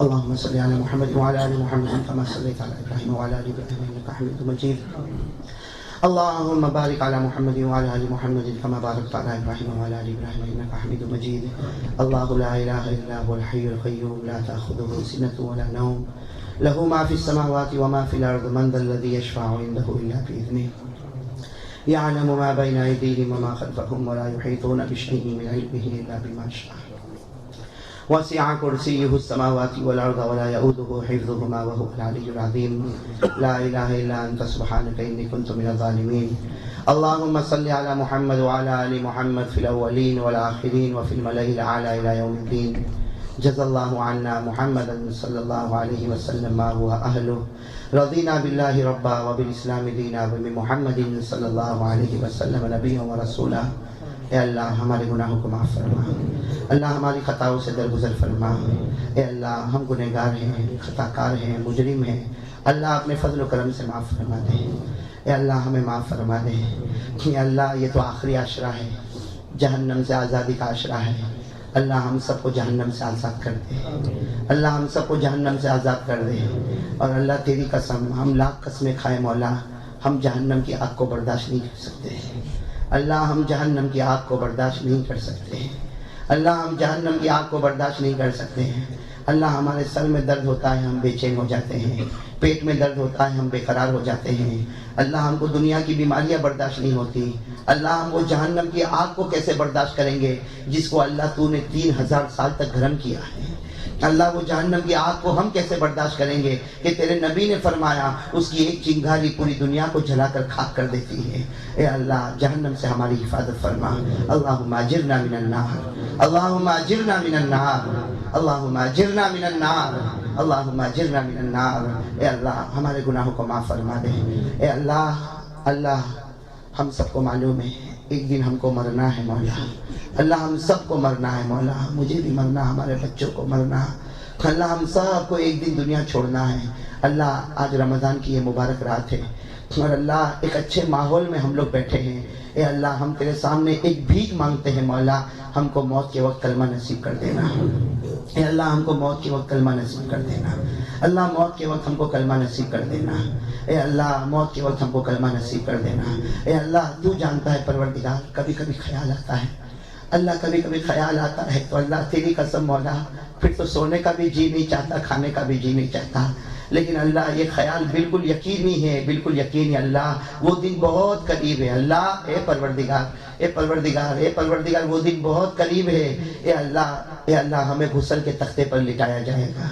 اللهم صل على محمد وعلى ال محمد كما صليت على ابراهيم وعلى ال ابراهيم انك حميد مجيد. اللهم بارك على محمد وعلى ال محمد كما باركت على ابراهيم وعلى ال ابراهيم انك حميد مجيد. الله لا اله الا هو الحي القيوم لا تاخذه سنه ولا نوم له ما في السماوات وما في الارض من ذا الذي يشفع عنده الا باذنه يعلم ما بين ايديهم وما خلفهم ولا يحيطون بشيء من علمه الا بما شاء. وسع كرسيه السماوات والأرض ولا يؤوده حفظهما وهو العلي العظيم. لا إله إلا أنت سبحانك إني كنت من الظالمين. اللهم صل على محمد وعلى آل محمد في الأولين والآخرين وفي الملأ الأعلى إلى يوم الدين. جزا الله عنا محمدا صلى الله عليه وسلم ما هو أهله. رضينا بالله ربا وبالإسلام دينا وبمحمد صلى الله عليه وسلم نبيا ورسولا. اے اللہ ہمارے گناہوں کو معاف فرما، اللہ ہماری خطاؤں سے درگزر فرما. اے اللہ ہم گنہگار ہیں، خطا کار ہیں، مجرم ہیں، اللہ اپنے فضل و کرم سے معاف فرما دے. اے اللہ ہمیں معاف فرما دے. اے اللہ یہ تو آخری عشرہ ہے، جہنم سے آزادی کا عشرہ ہے. اللہ ہم سب کو جہنم سے آزاد کر دے، اللہ ہم سب کو جہنم سے آزاد کر دے. اور اللہ تیری قسم ہم لاکھ قسمیں کھائے مولا، ہم جہنم کی آگ کو برداشت نہیں کر سکتے. اللہ ہم جہنم کی آگ کو برداشت نہیں کر سکتے ہیں. اللہ ہم جہنم کی آگ کو برداشت نہیں کر سکتے ہیں. اللہ ہمارے سر میں درد ہوتا ہے ہم بے چین ہو جاتے ہیں، پیٹ میں درد ہوتا ہے ہم بے قرار ہو جاتے ہیں. اللہ ہم کو دنیا کی بیماریاں برداشت نہیں ہوتی. اللہ ہم کو جہنم کی آگ کو کیسے برداشت کریں گے جس کو اللہ تو نے 3000 سال تک گرم کیا ہے. اللہ وہ جہنم کی آگ کو ہم کیسے برداشت کریں گے کہ تیرے نبی نے فرمایا اس کی ایک چنگاری پوری دنیا کو جلا کر خاک کر دیتی ہے. اے اللہ جہنم سے ہماری حفاظت فرما. اللہم اجرنا من النار، اللہم اجرنا من النار، اللہم اجرنا من النار، اللہم اجرنا من النار. اے اللہ ہمارے گناہوں کو معاف فرما دے. اے اللہ ہم سب کو معلوم ہے ایک دن ہم کو مرنا ہے مولا. اللہ ہم سب کو مرنا ہے مولا، مجھے بھی مرنا، ہمارے بچوں کو مرنا. اللہ ہم سب کو ایک دن دنیا چھوڑنا ہے. اللہ آج رمضان کی یہ مبارک رات ہے اور اللہ ایک اچھے ماحول میں ہم لوگ بیٹھے ہیں. اے اللہ ہم تیرے سامنے ایک بھیک مانگتے ہیں مولا، ہم کو موت کے وقت کلمہ نصیب کر دینا. اے اللہ ہم کو موت کے وقت کلمہ نصیب کر دینا. اللہ موت کے وقت ہم کو کلمہ نصیب کر دینا. اے اللہ موت کے وقت ہم کو کلمہ نصیب کر دینا. اے اللہ تو جانتا ہے پروردگار، کبھی کبھی خیال آتا ہے اللہ، کبھی کبھی خیال آتا ہے تو اللہ تیری قسم مولا پھر تو سونے کا بھی جی نہیں چاہتا، کھانے کا بھی جی نہیں چاہتا. لیکن اللہ یہ خیال بالکل یقینی ہے، بالکل یقینی. اللہ وہ دن بہت قریب ہے. اللہ اے پروردگار، اے پروردگار، اے پروردگار وہ دن بہت قریب ہے. اے اللہ ہمیں غسل کے تختے پر لٹایا جائے گا.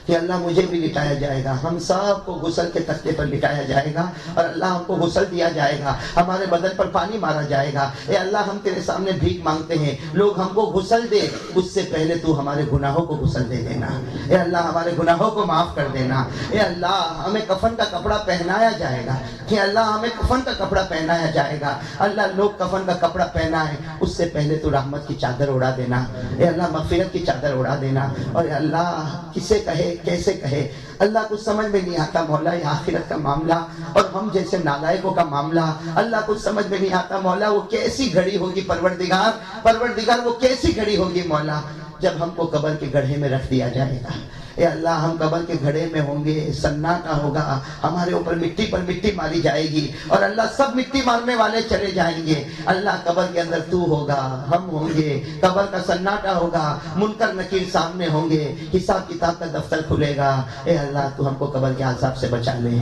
کہ اللہ مجھے بھی لٹایا جائے گا، ہم سب کو غسل کے تختے پر لٹایا جائے گا اور اللہ ہم کو غسل دیا جائے گا، ہمارے بدن پر پانی مارا جائے گا. اے اللہ ہم تیرے سامنے بھیک مانگتے ہیں، لوگ ہم کو غسل دے، اس سے پہلے تو ہمارے گناہوں کو غسل دے دینا. اے اللہ ہمارے گناہوں کو معاف کر دینا. اے اللہ ہمیں کفن کا کپڑا پہنایا جائے گا. کہ اللہ ہمیں کفن کا کپڑا پہنایا جائے گا. اللہ لوگ کفن کا کپڑا پہنا ہے اس سے پہلے تو رحمت کی چادر اڑا دینا. اے اللہ مغفرت کی چادر اڑا دینا. اور اے اللہ کسے کہے کیسے کہے، اللہ کچھ سمجھ میں نہیں آتا مولا یہ آخرت کا معاملہ اور ہم جیسے نالائقوں کا معاملہ. اللہ کچھ سمجھ میں نہیں آتا مولا وہ کیسی گھڑی ہوگی پروردگار وہ کیسی گھڑی ہوگی مولا جب ہم کو قبر کے گڑھے میں رکھ دیا جائے گا. اے اللہ ہم قبر کے گھڑے میں ہوں گے, سناٹا ہوگا, ہمارے اوپر مٹی پر مٹی ماری جائے گی اور اللہ سب مٹی مارنے والے چلے جائیں گے. اللہ قبر کے اندر تو ہوگا, ہم ہوں گے, قبر کا سناٹا ہوگا, منکر نکیر سامنے ہوں گے, حساب کتاب کا دفتر کھلے گا. اے اللہ تو ہم کو قبر کے عذاب سے بچا لے,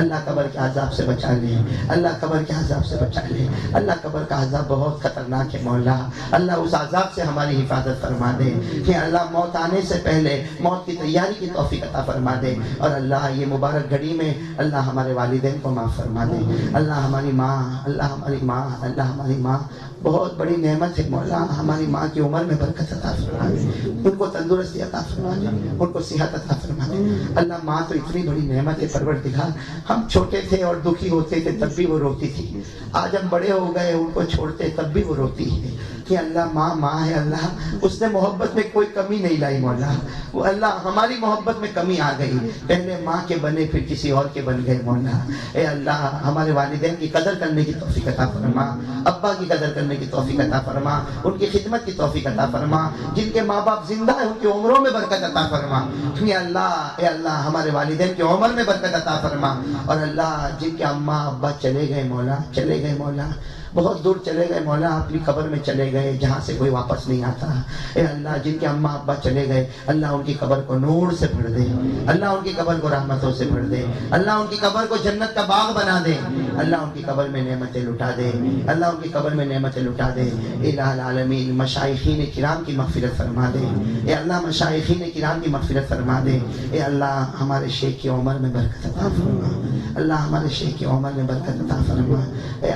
اللہ قبر کے عذاب سے بچا لے, اللہ قبر کے عذاب سے بچا لے. اللہ قبر کا عذاب بہت خطرناک ہے مولا, اللہ اس عذاب سے ہماری حفاظت فرما دے. کہ اللہ موت آنے سے پہلے موت کی تیاری کی توفیق عطا فرما دے. اور اللہ یہ مبارک گھڑی میں اللہ ہمارے والدین کو معاف فرما دے. اللہ ہماری ماں, اللہ ہماری ماں, اللہ ہماری ماں بہت بڑی نعمت ہے مولا. ہماری ماں کی عمر میں برکت عطا فرما دے, ان کو تندرستی عطا فرما دے, ان کو صحت عطا فرما دے. اللہ ماں تو اتنی بڑی نعمت ہے پروردگار. ہم چھوٹے تھے اور دکھی ہوتے تھے تب بھی وہ روتی تھی, آج ہم بڑے ہو گئے ان کو چھوڑتے تب بھی وہ روتی ہے. کہ اللہ ماں ماں ہے, اللہ اس نے محبت میں کوئی کمی نہیں لائی مولا. وہ اللہ ہماری محبت میں کمی آ گئی, پہلے ماں کے بنے پھر کسی اور کے بن گئے مولا. اے اللہ ہمارے والدین کی قدر کرنے کی توفیق عطا فرما, ابا کی قدر کرنے کی توفیق عطا فرما, ان کی خدمت کی توفیق عطا فرما. جن کے ماں باپ زندہ ہیں ان کی عمروں میں برکت عطا فرما. اے اللہ ہمارے والدین کی عمر میں برکت عطا فرما. اور اللہ جن کے اماں ابا چلے گئے مولا, چلے گئے مولا, بہت دور چلے گئے مولا, اپنی قبر میں چلے گئے جہاں سے کوئی واپس نہیں آتا. اے اللہ جن کے اماں ابا چلے گئے اللہ ان کی قبر کو نور سے بھر دے, اللہ ان کی قبر کو رحمتوں سے بھر دے, اللہ ان کی قبر کو جنت کا باغ بنا دے, اللہ ان کی قبر میں نعمتیں لٹا دے, اللہ ان کی قبر میں نعمتیں لٹا دے. الہ العالمین مشائخین کرام کی مغفرت فرما دے. اے اللہ مشائخین کرام کی مغفرت فرما دے. اے اللہ ہمارے شیخ کی عمر میں برکت عطا فرما, اللہ ہمارے شیخ کی عمر میں برکت عطا فرما. اے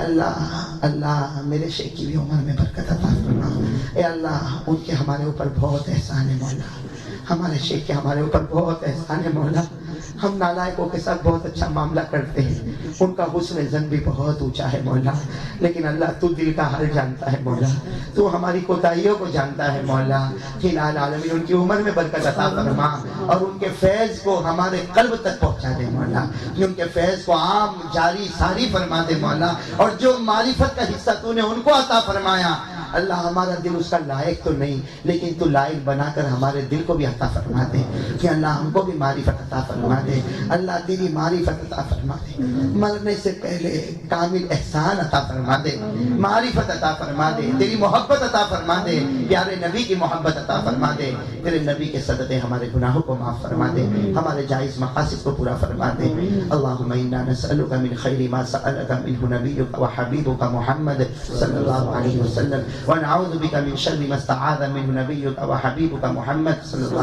اللہ میرے شیخ کی بھی عمر میں برکت عطا فرما. اے اللہ ان کے ہمارے اوپر بہت احسان ہے مولا, ہمارے شیخ کے ہمارے اوپر بہت احسان ہے مولا. ہم نالائقوں کے ساتھ بہت اچھا معاملہ کرتے ہیں, ان کا حسن زن بھی بہت اونچا ہے مولا. لیکن اللہ تو دل کا حال جانتا ہے مولا, تو ہماری کوتاہیوں کو جانتا ہے مولا. الہ العالمین ان کی عمر میں برکت عطا فرما اور ان کے فیض کو ہمارے قلب تک پہنچا دے مولا. ان کے فیض کو عام جاری ساری فرما دے مولا. اور جو معرفت کا حصہ تو نے ان کو عطا فرمایا, اللہ ہمارا دل اس کا لائق تو نہیں لیکن تو لائق بنا کر ہمارے دل کو بھی عطا فرما دے. کہ اللہ ہم کو بھی معرفت عطا فرما دے, اللہ تیری معرفت عطا فرما دے. مرنے سے پہلے کامل احسان عطا فرما دے, معرفت عطا فرما دے, تیری محبت عطا فرما دے, پیارے نبی کی محبت عطا فرما دے. تیرے نبی کے صدقے ہمارے گناہوں کو معاف فرما دے, ہمارے جائز مقاصد کو پورا فرما دے. اللہم انا نسألک من خیر ما سألک منہ نبیک و حبیبک محمد صلی اللہ علیہ وسلم, ونعوذ بک من شر ما استعاذ منہ نبیک و حبیبک محمد صلی اللہ